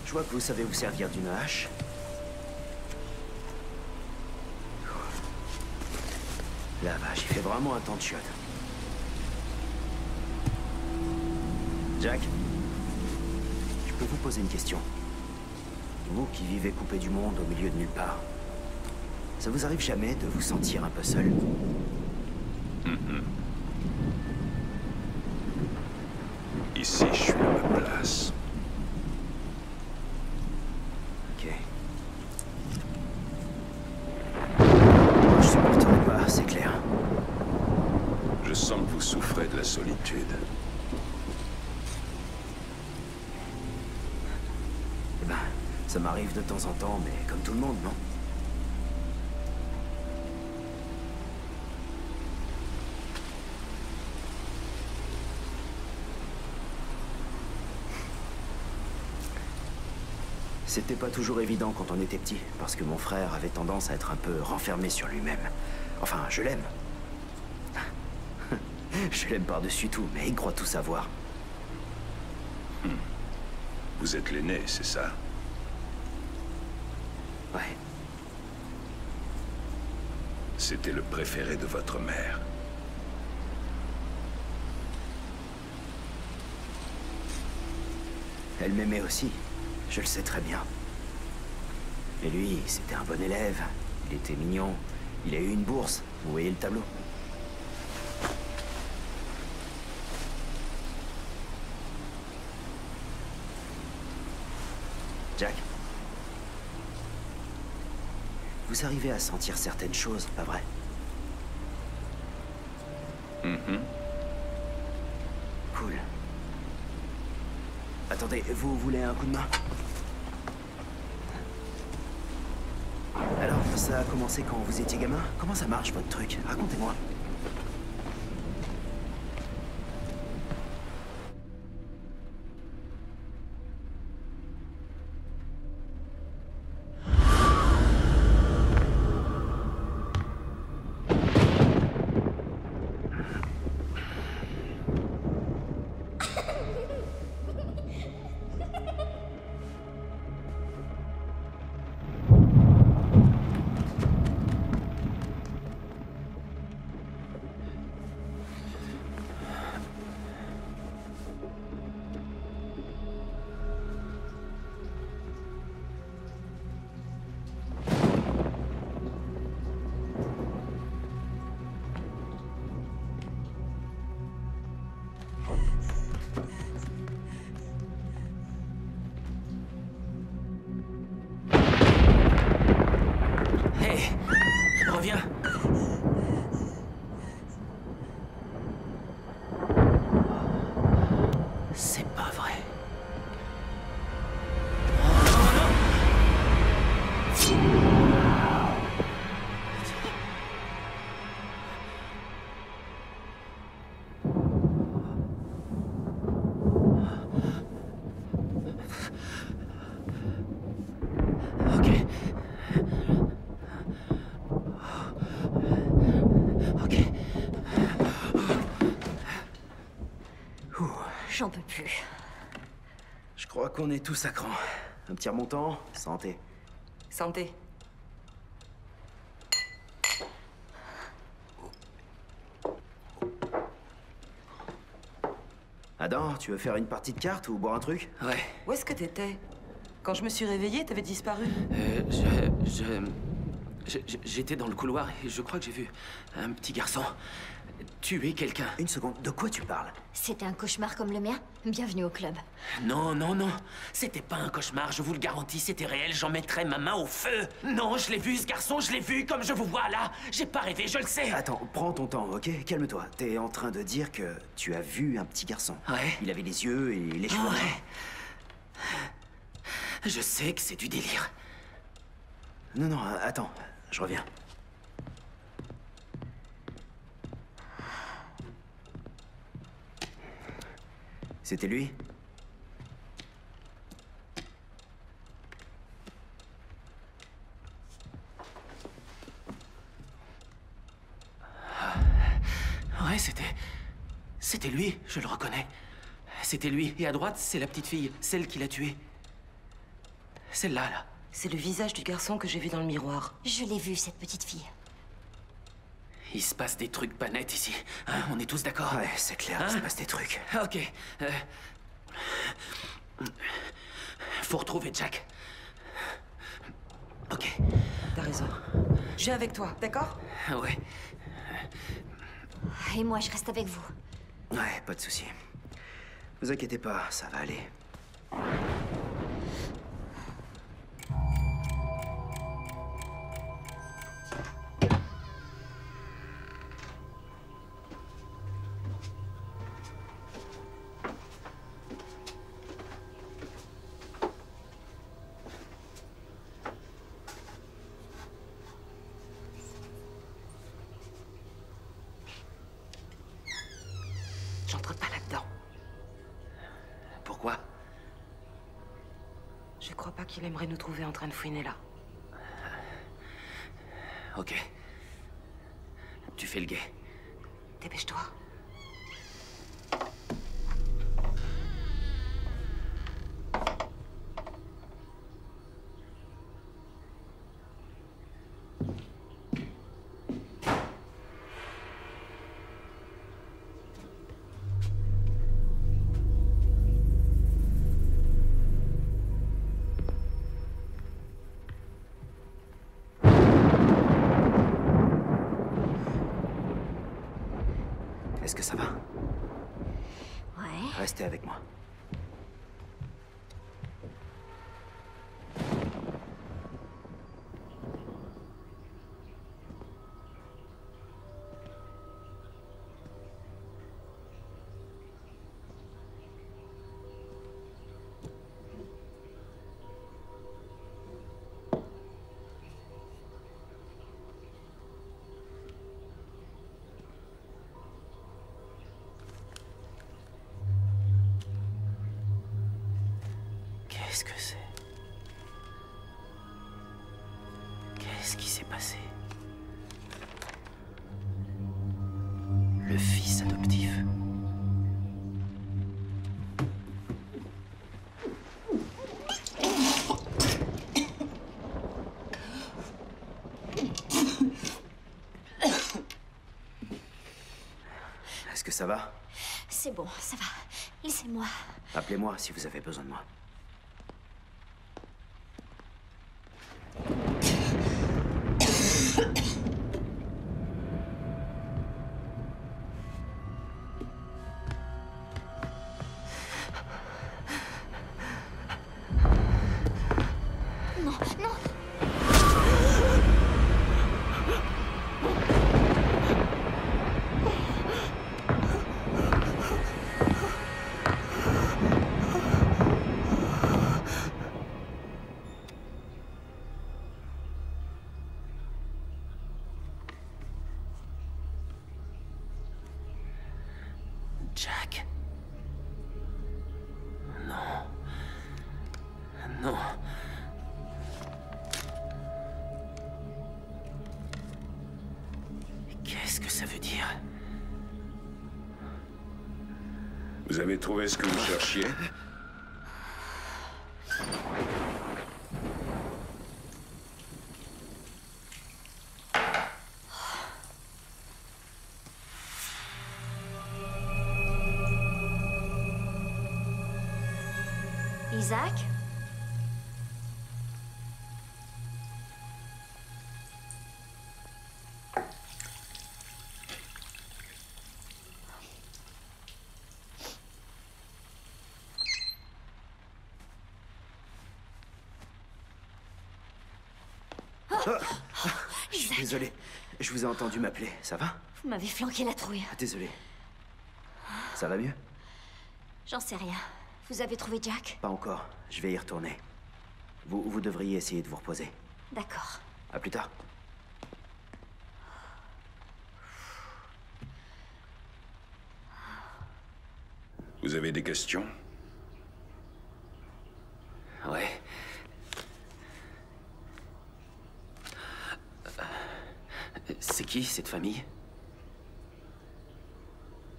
Je vois que vous savez vous servir d'une hache. La vache, il fait vraiment un temps de chiotte. Jack, je peux vous poser une question? Vous qui vivez coupé du monde au milieu de nulle part, ça vous arrive jamais de vous sentir un peu seul? Ici, je suis à ma place. Ok. Moi, je supporterai pas, c'est clair. Je sens que vous vous souffrez de la solitude. Eh ben, ça m'arrive de temps en temps, mais comme tout le monde, non? C'était pas toujours évident quand on était petit, parce que mon frère avait tendance à être un peu renfermé sur lui-même. Enfin, je l'aime. Je l'aime par-dessus tout, mais il croit tout savoir. Vous êtes l'aîné, c'est ça? Ouais. C'était le préféré de votre mère. Elle m'aimait aussi. Je le sais très bien. Et lui, c'était un bon élève. Il était mignon. Il a eu une bourse. Vous voyez le tableau? Jack. Vous arrivez à sentir certaines choses, pas vrai? Cool. Attendez, vous voulez un coup de main? Alors, ça a commencé quand vous étiez gamin? Comment ça marche, votre truc? Racontez-moi. Reviens. C'est pas vrai. J'en peux plus. Je crois qu'on est tous à cran. Un petit remontant, santé. Santé. Adam, tu veux faire une partie de cartes ou boire un truc? Ouais. Où est-ce que t'étais? Quand je me suis réveillée, t'avais disparu. J'étais dans le couloir et je crois que j'ai vu un petit garçon tuer quelqu'un. Une seconde, de quoi tu parles? C'était un cauchemar comme le mien? Bienvenue au club. Non, non, non. C'était pas un cauchemar, je vous le garantis, c'était réel. J'en mettrais ma main au feu. Non, je l'ai vu, ce garçon, je l'ai vu comme je vous vois là. J'ai pas rêvé, je le sais. Attends, prends ton temps, ok? Calme-toi. T'es en train de dire que tu as vu un petit garçon. Ouais. Il avait les yeux et les cheveux. Ouais. Je sais que c'est du délire. Non, non, attends, je reviens. C'était lui? Ouais, c'était lui, je le reconnais. C'était lui. Et à droite, c'est la petite fille, celle qui l'a tué. Celle-là, là. C'est le visage du garçon que j'ai vu dans le miroir. Je l'ai vue, cette petite fille. Il se passe des trucs pas nets ici. Hein, on est tous d'accord? Ouais, c'est clair, il se passe des trucs. Ok. Faut retrouver Jack. Ok. T'as raison. Je viens avec toi, d'accord? Ouais. Et moi, je reste avec vous. Ouais, pas de souci. Vous inquiétez pas, ça va aller. J'entre pas là-dedans. Pourquoi? Je crois pas qu'il aimerait nous trouver en train de fouiner là. Ok. Tu fais le guet. Dépêche-toi. Est-ce que ça va? Ouais. Restez avec moi. Qu'est-ce que c'est? Qu'est-ce qui s'est passé? Le fils adoptif. Est-ce que ça va? C'est bon, ça va. Laissez-moi. Appelez-moi si vous avez besoin de moi. Non, non. Jack. Non. Non. Qu'est-ce que ça veut dire? Vous avez trouvé ce que vous cherchiez? Isaac? Je suis désolé. Je vous ai entendu m'appeler. Ça va? Vous m'avez flanqué la trouille. Désolé. Ça va mieux? J'en sais rien. Vous avez trouvé Jack? Pas encore. Je vais y retourner. Vous devriez essayer de vous reposer. D'accord. À plus tard. Vous avez des questions? Ouais. C'est qui, cette famille?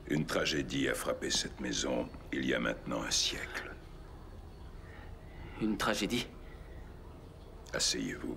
Une tragédie a frappé cette maison il y a maintenant un siècle. Une tragédie? Asseyez-vous.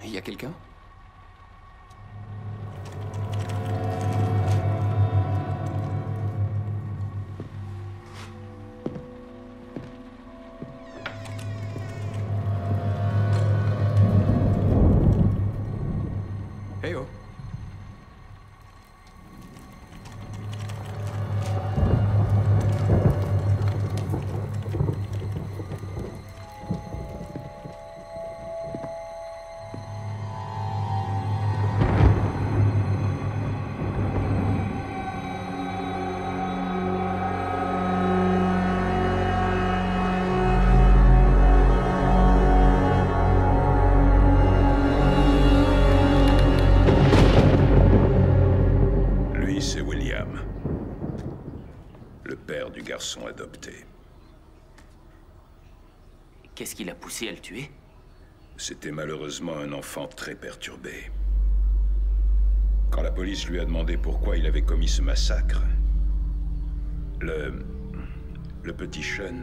Il y a quelqu'un? Hey oh. adopté. Qu'est-ce qui l'a poussé à le tuer? C'était malheureusement un enfant très perturbé. Quand la police lui a demandé pourquoi il avait commis ce massacre, le petit Sean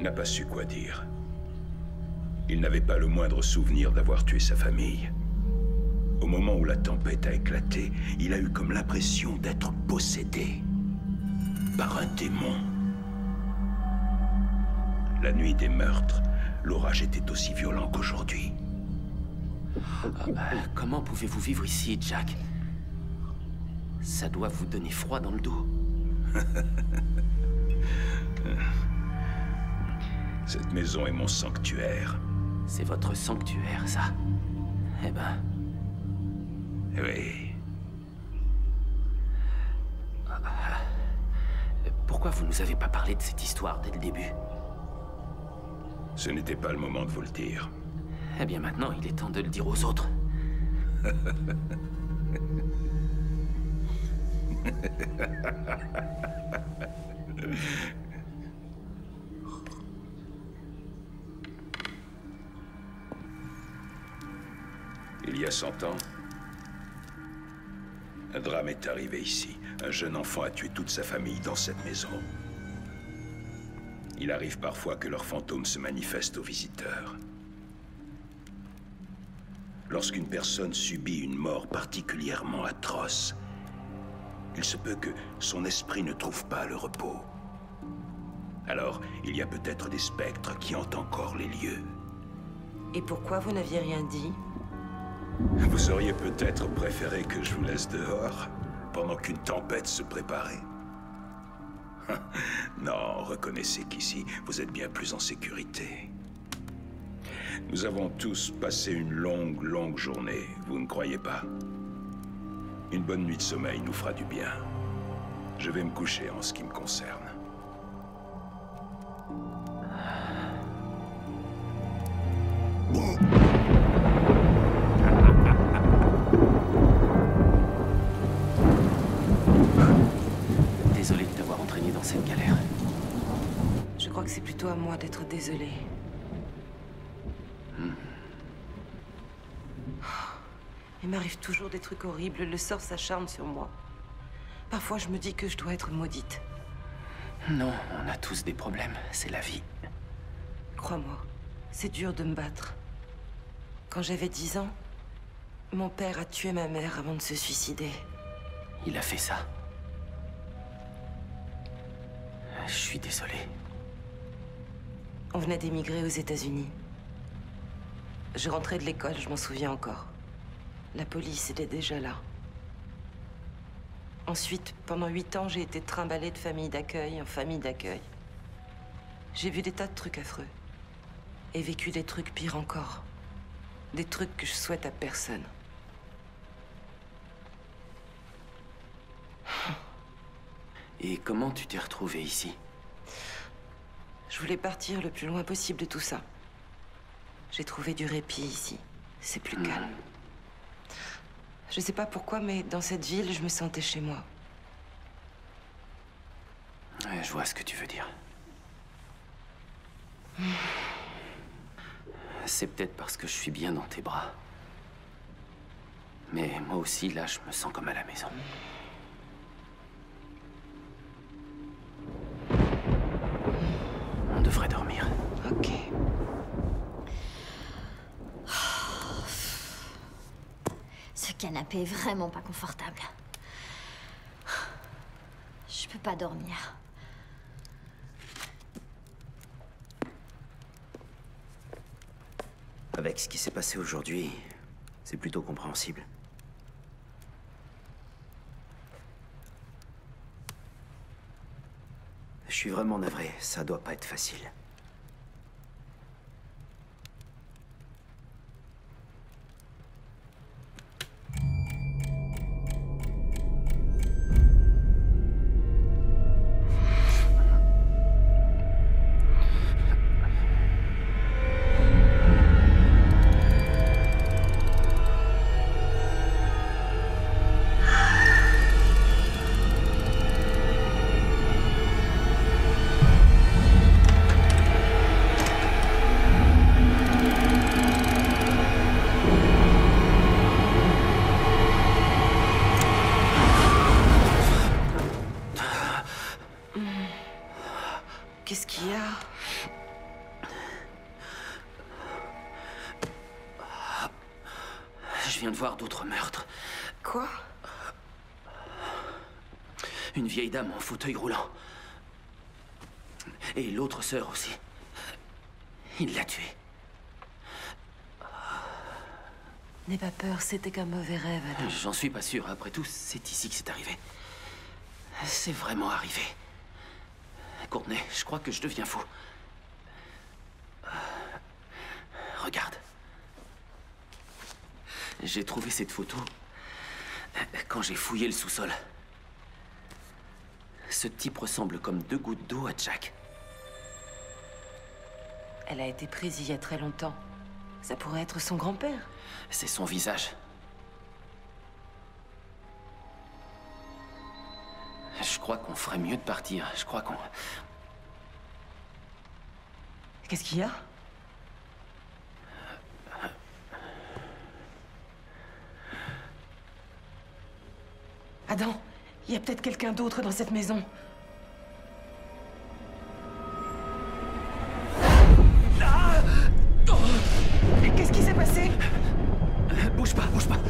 n'a pas su quoi dire. Il n'avait pas le moindre souvenir d'avoir tué sa famille. Au moment où la tempête a éclaté, il a eu comme l'impression d'être possédé par un démon. La nuit des meurtres, l'orage était aussi violent qu'aujourd'hui. Comment pouvez-vous vivre ici, Jack? Ça doit vous donner froid dans le dos. Cette maison est mon sanctuaire. C'est votre sanctuaire, ça? Eh ben... Oui. Pourquoi vous nous avez pas parlé de cette histoire dès le début? Ce n'était pas le moment de vous le dire. Eh bien maintenant, il est temps de le dire aux autres. Il y a 100 ans, un drame est arrivé ici. Un jeune enfant a tué toute sa famille dans cette maison. Il arrive parfois que leurs fantômes se manifestent aux visiteurs. Lorsqu'une personne subit une mort particulièrement atroce, il se peut que son esprit ne trouve pas le repos. Alors, il y a peut-être des spectres qui hantent encore les lieux. Et pourquoi vous n'aviez rien dit? Vous auriez peut-être préféré que je vous laisse dehors, pendant qu'une tempête se préparait. Non, reconnaissez qu'ici, vous êtes bien plus en sécurité. Nous avons tous passé une longue journée, vous ne croyez pas? Une bonne nuit de sommeil nous fera du bien. Je vais me coucher en ce qui me concerne. Désolé de t'avoir entraîné dans cette galère. Je crois que c'est plutôt à moi d'être désolée. Il m'arrive toujours des trucs horribles, le sort s'acharne sur moi. Parfois, je me dis que je dois être maudite. Non, on a tous des problèmes, c'est la vie. Crois-moi, c'est dur de me battre. Quand j'avais 10 ans, mon père a tué ma mère avant de se suicider. Il a fait ça. Je suis désolé. On venait d'émigrer aux États-Unis. Je rentrais de l'école, je m'en souviens encore. La police était déjà là. Ensuite, pendant 8 ans, j'ai été trimballée de famille d'accueil en famille d'accueil. J'ai vu des tas de trucs affreux. Et vécu des trucs pires encore. Des trucs que je souhaite à personne. Et comment tu t'es retrouvée ici? Je voulais partir le plus loin possible de tout ça. J'ai trouvé du répit ici. C'est plus calme. Je sais pas pourquoi, mais dans cette ville, je me sentais chez moi. Ouais, je vois ce que tu veux dire. C'est peut-être parce que je suis bien dans tes bras. Mais moi aussi, là, je me sens comme à la maison. On devrait dormir. Ok. Ce canapé est vraiment pas confortable. Je peux pas dormir. Avec ce qui s'est passé aujourd'hui, c'est plutôt compréhensible. Je suis vraiment navré, ça doit pas être facile. Je viens de voir d'autres meurtres. Quoi? Une vieille dame en fauteuil roulant. Et l'autre sœur aussi. Il l'a tuée. N'aie pas peur, c'était qu'un mauvais rêve, Adam. J'en suis pas sûr. Après tout, c'est ici que c'est arrivé. C'est vraiment arrivé. Courtney, je crois que je deviens fou. Regarde. J'ai trouvé cette photo quand j'ai fouillé le sous-sol. Ce type ressemble comme 2 gouttes d'eau à Jack. Elle a été prise il y a très longtemps. Ça pourrait être son grand-père. C'est son visage. Je crois qu'on ferait mieux de partir. Je crois qu'on... Qu'est-ce qu'il y a? Adam, il y a peut-être quelqu'un d'autre dans cette maison. Qu'est-ce qui s'est passé? Bouge pas, bouge pas.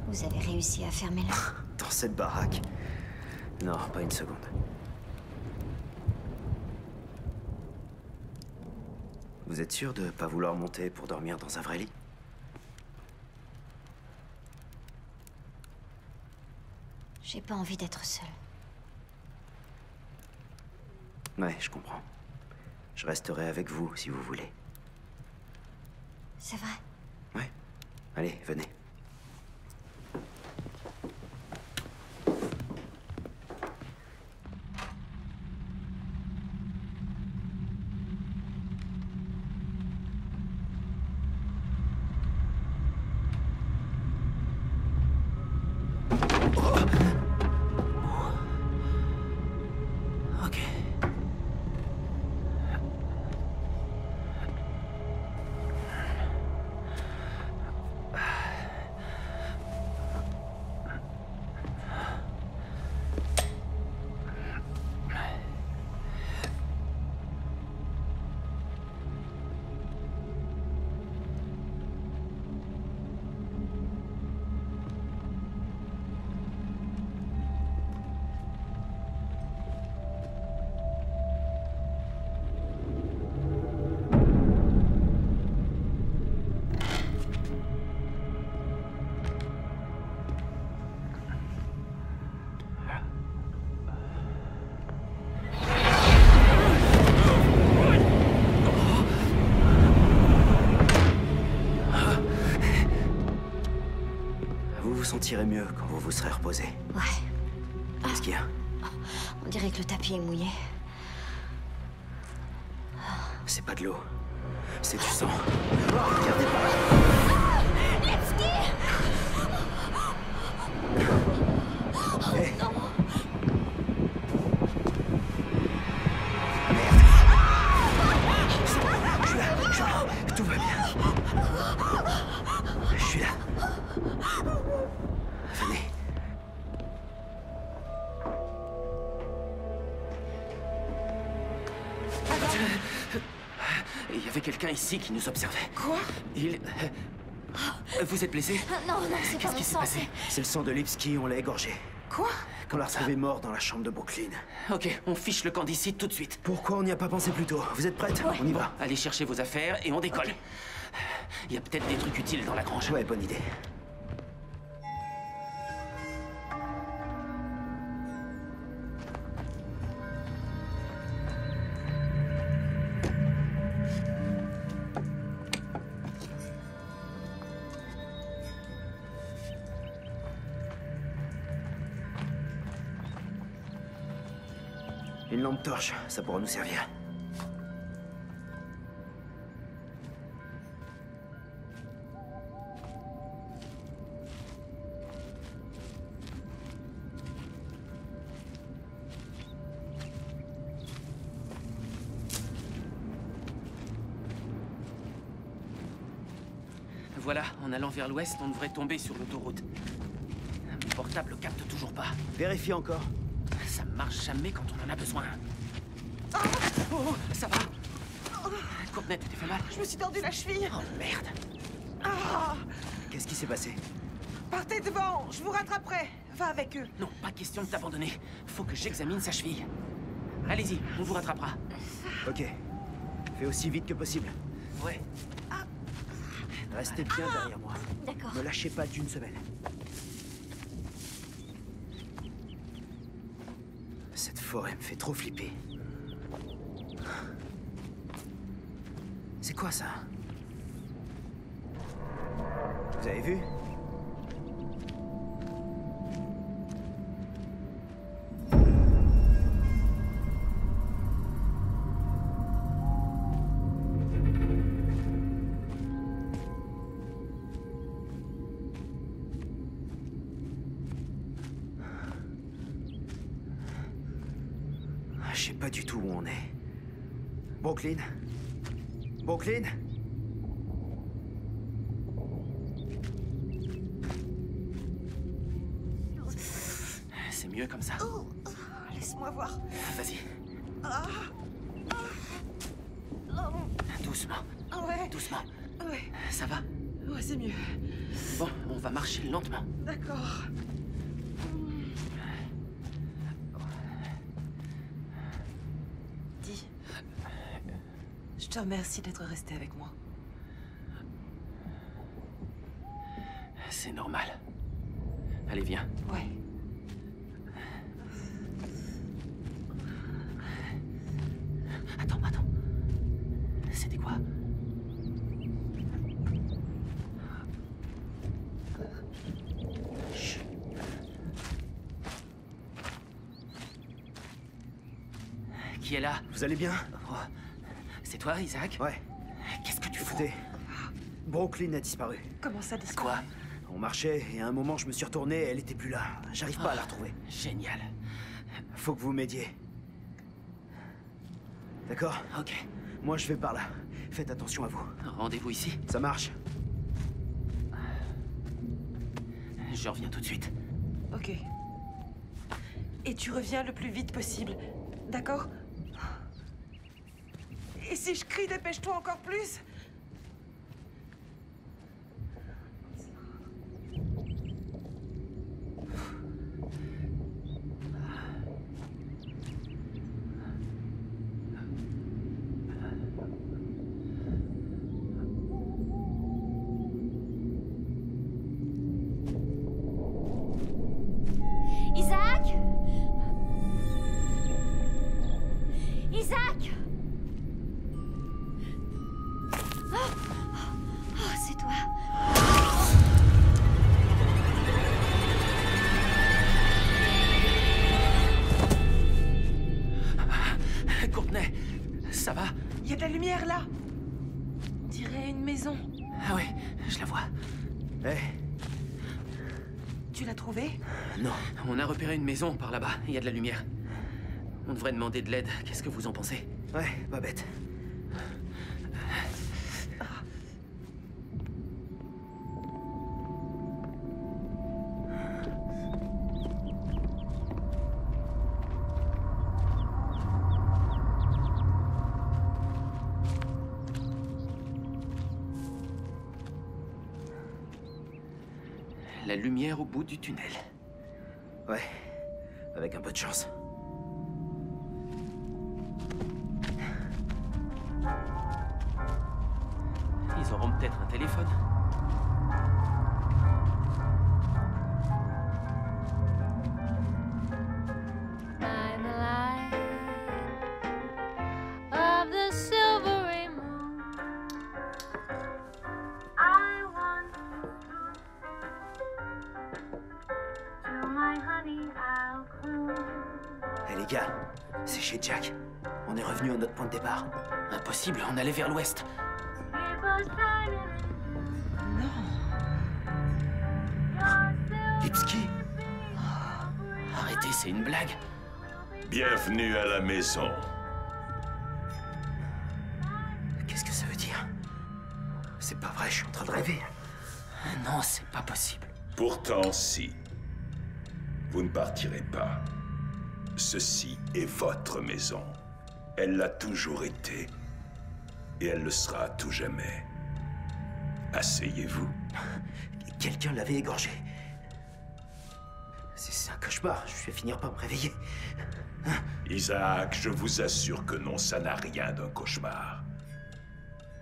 Vous avez réussi à fermer là? Dans cette baraque? Non, pas une seconde. Vous êtes sûr de pas vouloir monter pour dormir dans un vrai lit? J'ai pas envie d'être seule. Ouais, je comprends. Je resterai avec vous, si vous voulez. C'est vrai? Ouais. Allez, venez. Ok. Vous vous sentirez mieux quand vous vous serez reposé. Ouais. Qu'est-ce qu'il y a? On dirait que le tapis est mouillé. C'est pas de l'eau. C'est du sang. Oh, regardez par là. Hey. Je suis là. Tout va bien. Je suis là. Venez. Il y avait quelqu'un ici qui nous observait. Quoi? Il... Vous êtes blessé? Non, non, c'est pas Qu'est-ce mon qui s'est sang, passé? C'est le sang de Lipski, on l'a égorgé. Quoi? Qu'on l'a retrouvé mort dans la chambre de Brooklyn. Ok, on fiche le camp d'ici tout de suite. Pourquoi on n'y a pas pensé plus tôt? Vous êtes prête? On y va. Allez chercher vos affaires et on décolle. Il y a peut-être des trucs utiles dans la grange. Ouais, bonne idée. Une lampe torche, ça pourra nous servir. Voilà, en allant vers l'ouest, on devrait tomber sur l'autoroute. Mon portable capte toujours pas. Vérifie encore. Ça marche jamais quand on en a besoin. Oh, ça va. Courtney, tu t'es fait mal? Je me suis tordu la cheville. Oh merde. Ah! Qu'est-ce qui s'est passé? Partez devant, je vous rattraperai. Va avec eux. Non, pas question de t'abandonner. Faut que j'examine sa cheville. Allez-y, on vous rattrapera. Ok. Fais aussi vite que possible. Ouais. Restez bien derrière moi. D'accord. Ne lâchez pas d'une semelle. Cette forêt me fait trop flipper. C'est quoi ça? Vous avez vu? Je sais pas du tout où on est. Brooklyn? Brooklyn? C'est mieux comme ça. Oh, laisse-moi voir. Vas-y. Ah. Doucement. Ouais. Doucement. Ouais. Ça va? Ouais, c'est mieux. Bon, on va marcher lentement. D'accord. Dis. Je te remercie d'être resté avec moi. C'est normal. Allez, viens. Ouais. Attends. C'était quoi? Chut. Qui est là? Vous allez bien? Oh. C'est toi, Isaac? Ouais. Qu'est-ce que tu fous? Écoutez, Brooklyn a disparu. Comment ça disparaît? Quoi? On marchait et à un moment je me suis retourné et elle était plus là. J'arrive pas à la retrouver. Génial. Faut que vous m'aidiez. D'accord? Ok. Moi je vais par là. Faites attention à vous. Rendez-vous ici? Ça marche. Je reviens tout de suite. Ok. Et tu reviens le plus vite possible. D'accord? Et si je crie, dépêche-toi encore plus? Isaac? Isaac? Oh, c'est toi. Courtney, ça va? Il y a de la lumière là. On dirait une maison. Ah ouais, je la vois. Eh, Tu l'as trouvée? non. On a repéré une maison par là-bas. Il y a de la lumière. On devrait demander de l'aide. Qu'est-ce que vous en pensez? Ouais, pas bête. La lumière au bout du tunnel. Ouais, avec un peu de chance. Ils auront peut-être un téléphone. By the light of the silvery moon, I want to my honey I'll croon. Eh les gars, c'est chez Jack. On est revenu à notre point de départ. Impossible, on allait vers l'ouest. It was shining Lipski? Arrêtez, c'est une blague. Bienvenue à la maison. Qu'est-ce que ça veut dire? C'est pas vrai, je suis en train de rêver. Non, c'est pas possible. Pourtant, si. Vous ne partirez pas. Ceci est votre maison. Elle l'a toujours été. Et elle le sera à tout jamais. Asseyez-vous. Quelqu'un l'avait égorgé. C'est un cauchemar. Je vais finir par me réveiller. Isaac, je vous assure que non, ça n'a rien d'un cauchemar.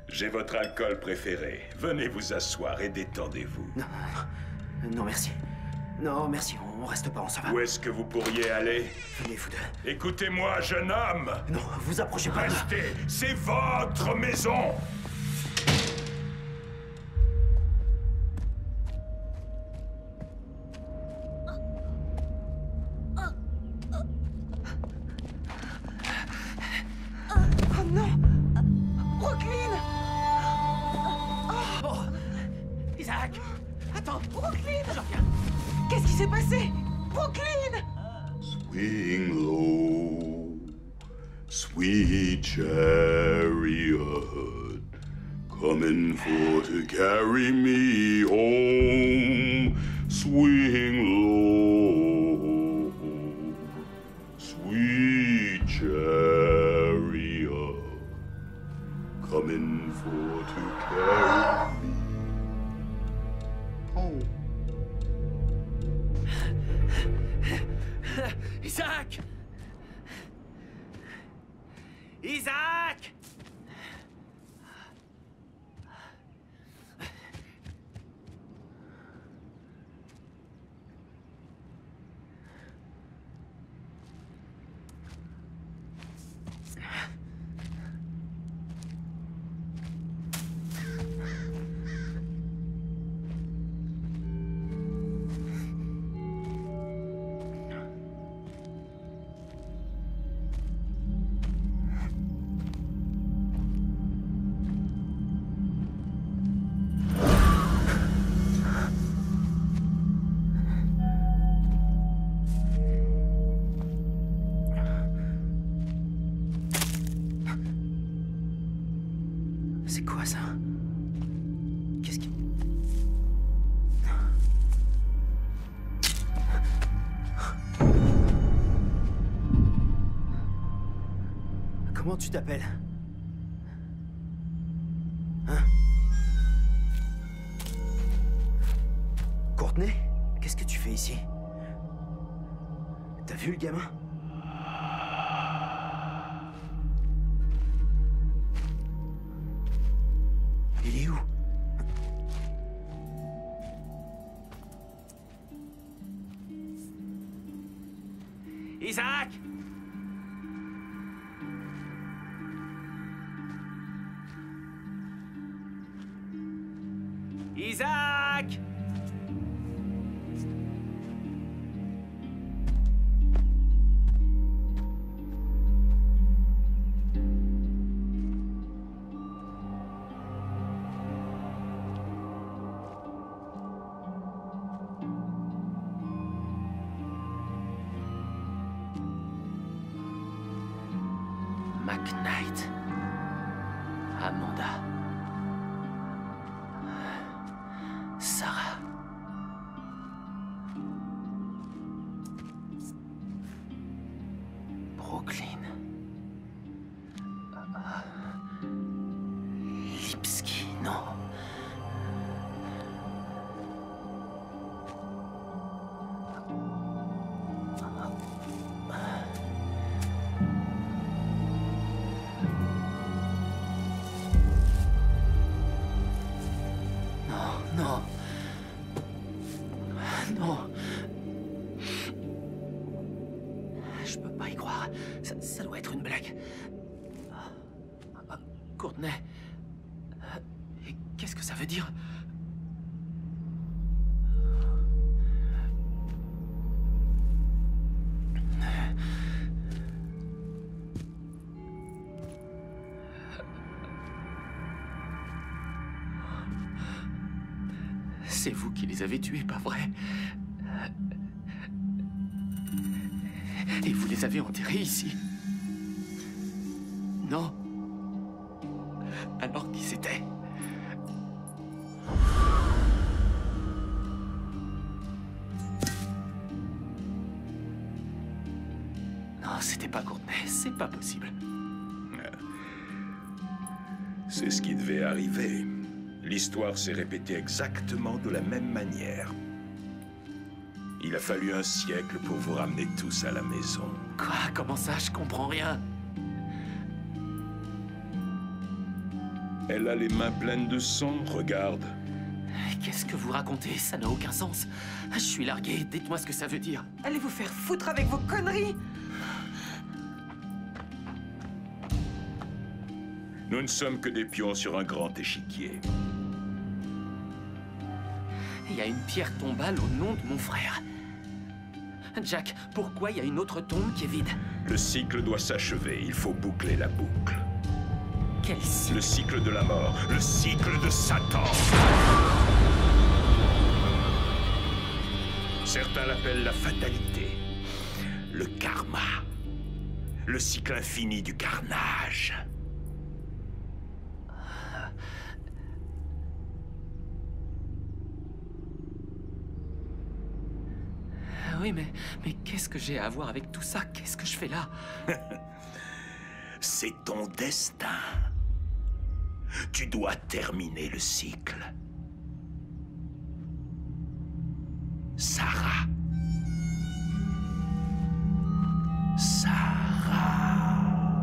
J'ai votre alcool préféré. Venez vous asseoir et détendez-vous. Non, merci. Non, merci, on reste pas, on s'en va. Où est-ce que vous pourriez aller? Venez, vous deux. Écoutez-moi, jeune homme! Non, vous approchez pas. Restez, c'est votre maison! Oh non! Brooklyn! Oh. Isaac! Attends! Brooklyn! Je reviens! Qu'est-ce qui s'est passé? Brooklyn! Swing low, sweet chariot, coming for to carry me home. Swing low, sweet chariot, coming for to carry me home. Isaac! Isaac! C'est quoi ça? Qu'est-ce qui... Comment tu t'appelles? Hein? Courtney? Qu'est-ce que tu fais ici? T'as vu le gamin? Il est où? Isaac! Isaac! McKnight. Amanda. Sarah. Brooklyn. Lipski, non. Non. Non. Je peux pas y croire. Ça doit être une blague. Courtney. Et qu'est-ce que ça veut dire? C'est vous qui les avez tués, pas vrai? Et vous les avez enterrés ici? Non. Alors qui c'était? Non, c'était pas Courtney, c'est pas possible. C'est ce qui devait arriver. L'histoire s'est répétée exactement de la même manière. Il a fallu un siècle pour vous ramener tous à la maison. Quoi? Comment ça? Je comprends rien. Elle a les mains pleines de sang, regarde. Qu'est-ce que vous racontez? Ça n'a aucun sens. Je suis largué, dites-moi ce que ça veut dire. Allez vous faire foutre avec vos conneries! Nous ne sommes que des pions sur un grand échiquier. Il y a une pierre tombale au nom de mon frère. Jack, pourquoi il y a une autre tombe qui est vide? Le cycle doit s'achever, il faut boucler la boucle. Quel cycle? Le cycle de la mort, le cycle de Satan. Certains l'appellent la fatalité, le karma, le cycle infini du carnage. Oui, mais qu'est-ce que j'ai à voir avec tout ça? Qu'est-ce que je fais là? C'est ton destin. Tu dois terminer le cycle. Sarah. Sarah.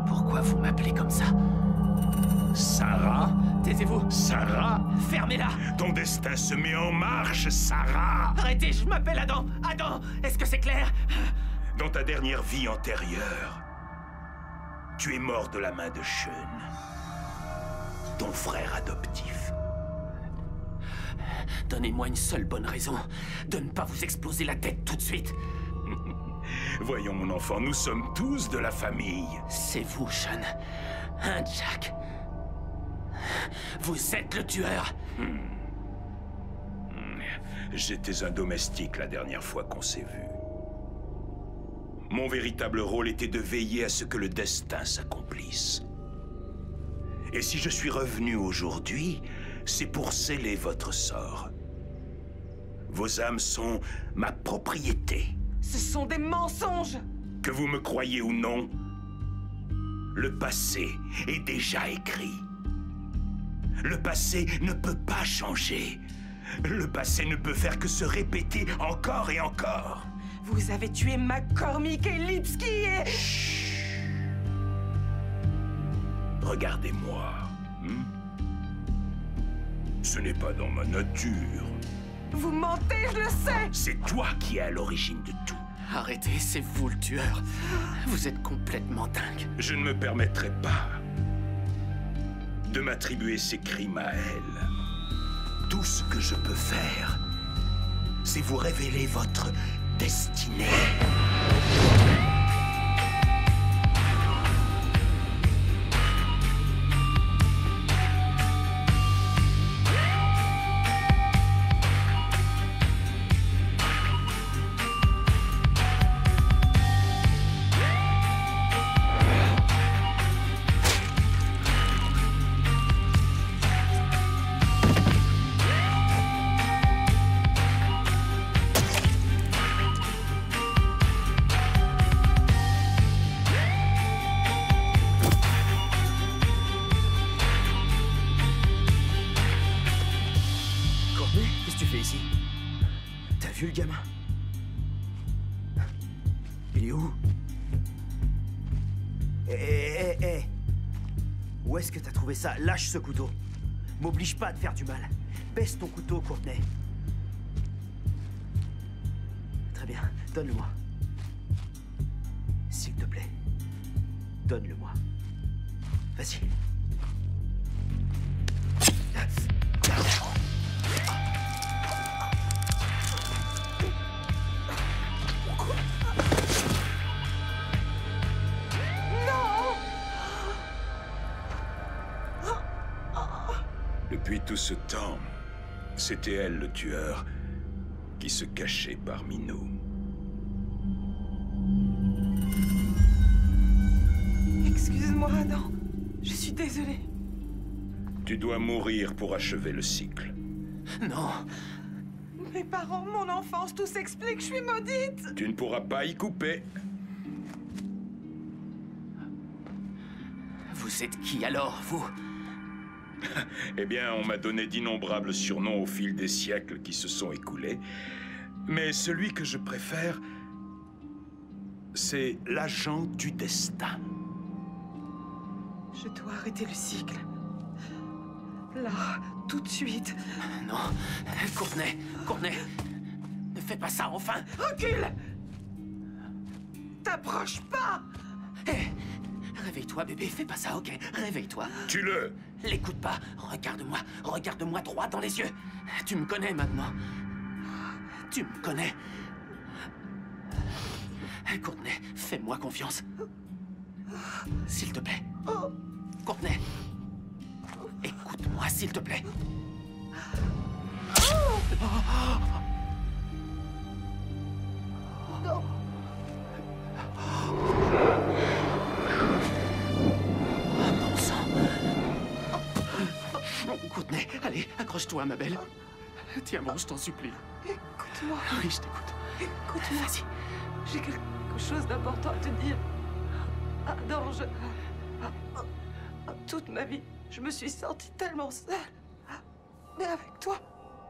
Pourquoi vous m'appelez comme ça? Sarah? Taisez-vous. Sarah? Fermez-la. Ton destin se met en marche, Sarah. Arrêtez, je m'appelle Adam. Adam, est-ce que c'est clair? Dans ta dernière vie antérieure, tu es mort de la main de Sean, ton frère adoptif. Donnez-moi une seule bonne raison de ne pas vous exploser la tête tout de suite. Voyons, mon enfant, nous sommes tous de la famille. C'est vous, Sean. Hein, Jack? Vous êtes le tueur. J'étais un domestique la dernière fois qu'on s'est vu. Mon véritable rôle était de veiller à ce que le destin s'accomplisse. Et si je suis revenu aujourd'hui, c'est pour sceller votre sort. Vos âmes sont ma propriété. Ce sont des mensonges! Que vous me croyez ou non, le passé est déjà écrit. Le passé ne peut pas changer. Le passé ne peut faire que se répéter encore et encore. Vous avez tué McCormick et Lipski et... Chut. Regardez-moi. Ce n'est pas dans ma nature. Vous mentez, je le sais! C'est toi qui es à l'origine de tout. Arrêtez, c'est vous le tueur. Vous êtes complètement dingue. Je ne me permettrai pas de m'attribuer ces crimes à elle. Tout ce que je peux faire, c'est vous révéler votre destinée. Le gamin. Il est où? Hé. Où est-ce que t'as trouvé ça? Lâche ce couteau. M'oblige pas à te faire du mal. Baisse ton couteau, Courtney. Très bien, donne-le-moi. S'il te plaît. Donne-le-moi. Vas-y. Depuis tout ce temps, c'était elle le tueur qui se cachait parmi nous. Excuse-moi, Adam. Je suis désolée. Tu dois mourir pour achever le cycle. Non. Mes parents, mon enfance, tout s'explique, je suis maudite. Tu ne pourras pas y couper. Vous êtes qui alors, vous? Eh bien, on m'a donné d'innombrables surnoms au fil des siècles qui se sont écoulés. Mais celui que je préfère, c'est l'agent du destin. Je dois arrêter le cycle. Là, tout de suite. Non, Courtney, Courtney, ne fais pas ça, enfin. Recule! T'approches pas! Hé, réveille-toi, bébé, fais pas ça, ok? Réveille-toi. Tue-le! L'écoute pas, regarde-moi droit dans les yeux. Tu me connais maintenant. Tu me connais. Courtney, fais-moi confiance. S'il te plaît. Courtney. Écoute-moi, s'il te plaît. Non. Bon sang. Courtney, allez, accroche-toi, ma belle. Tiens bon, je t'en supplie. Écoute-moi. Oui, je t'écoute. Écoute-moi. Vas-y. J'ai quelque chose d'important à te dire. Adam, toute ma vie, je me suis sentie tellement seule. Mais avec toi,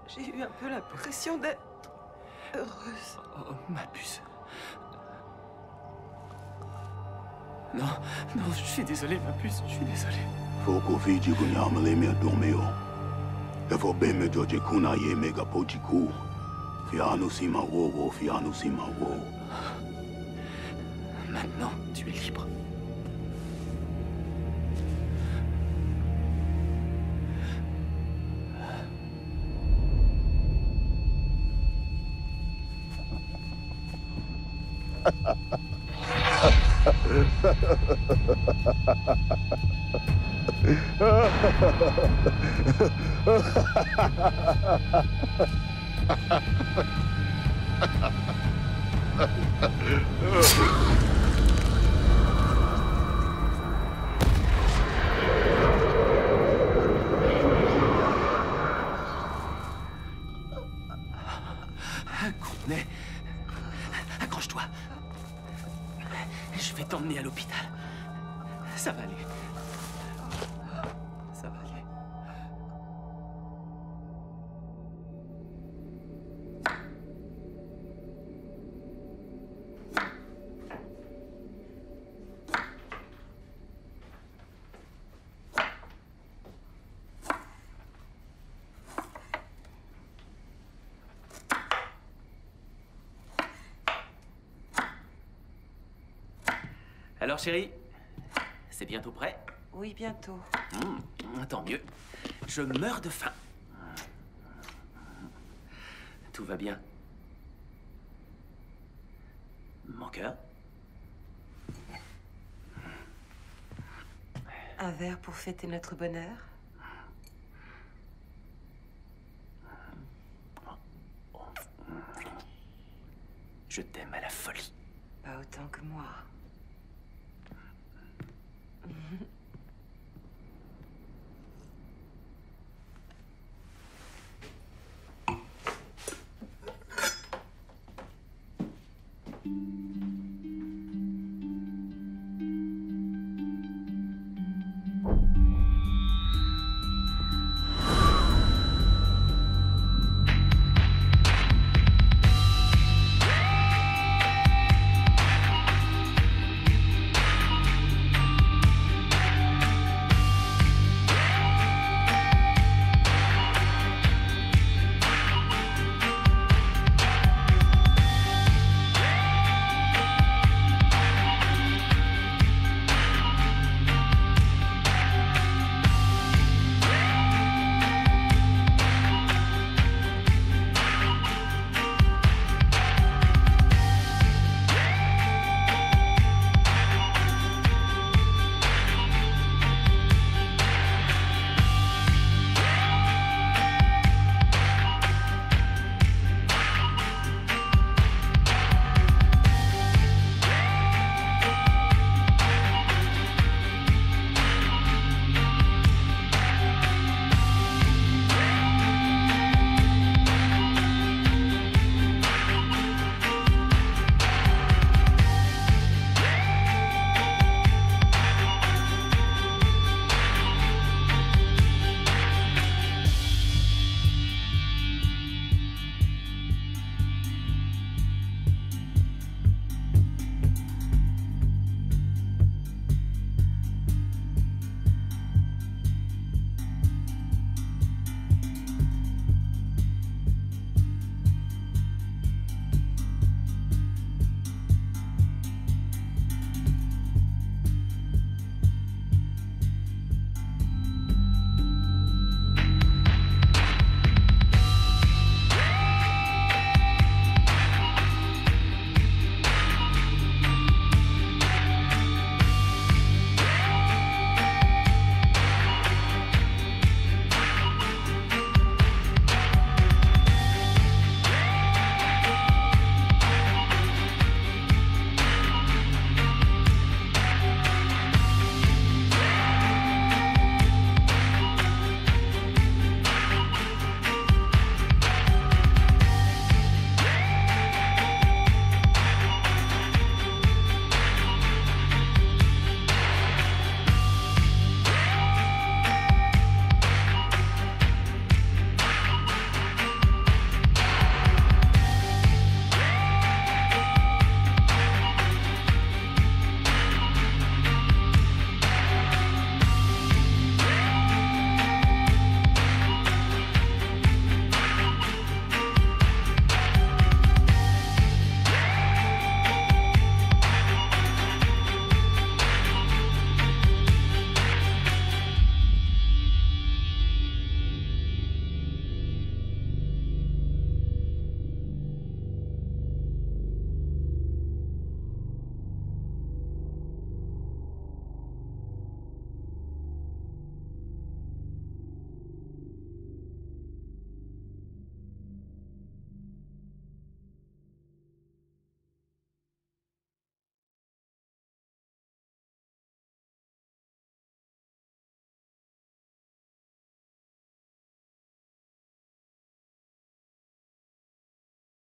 j'ai eu un peu l'impression d'être heureuse. Oh, ma puce. Non, non, je suis désolé, ma puce, je suis désolé. Foko Fiji kunyamale me domeo. Efo beme doje kuna ye mega pochiku. Fianu sima wo, fianu sima wo. Maintenant, tu es libre. Courtney, accroche-toi. Je vais t'emmener à l'hôpital. Ça va aller. Ça va aller. Alors, chérie, c'est bientôt prêt? Oui, bientôt. Tant mieux. Je meurs de faim. Tout va bien. Mon cœur? Un verre pour fêter notre bonheur? Je t'aime,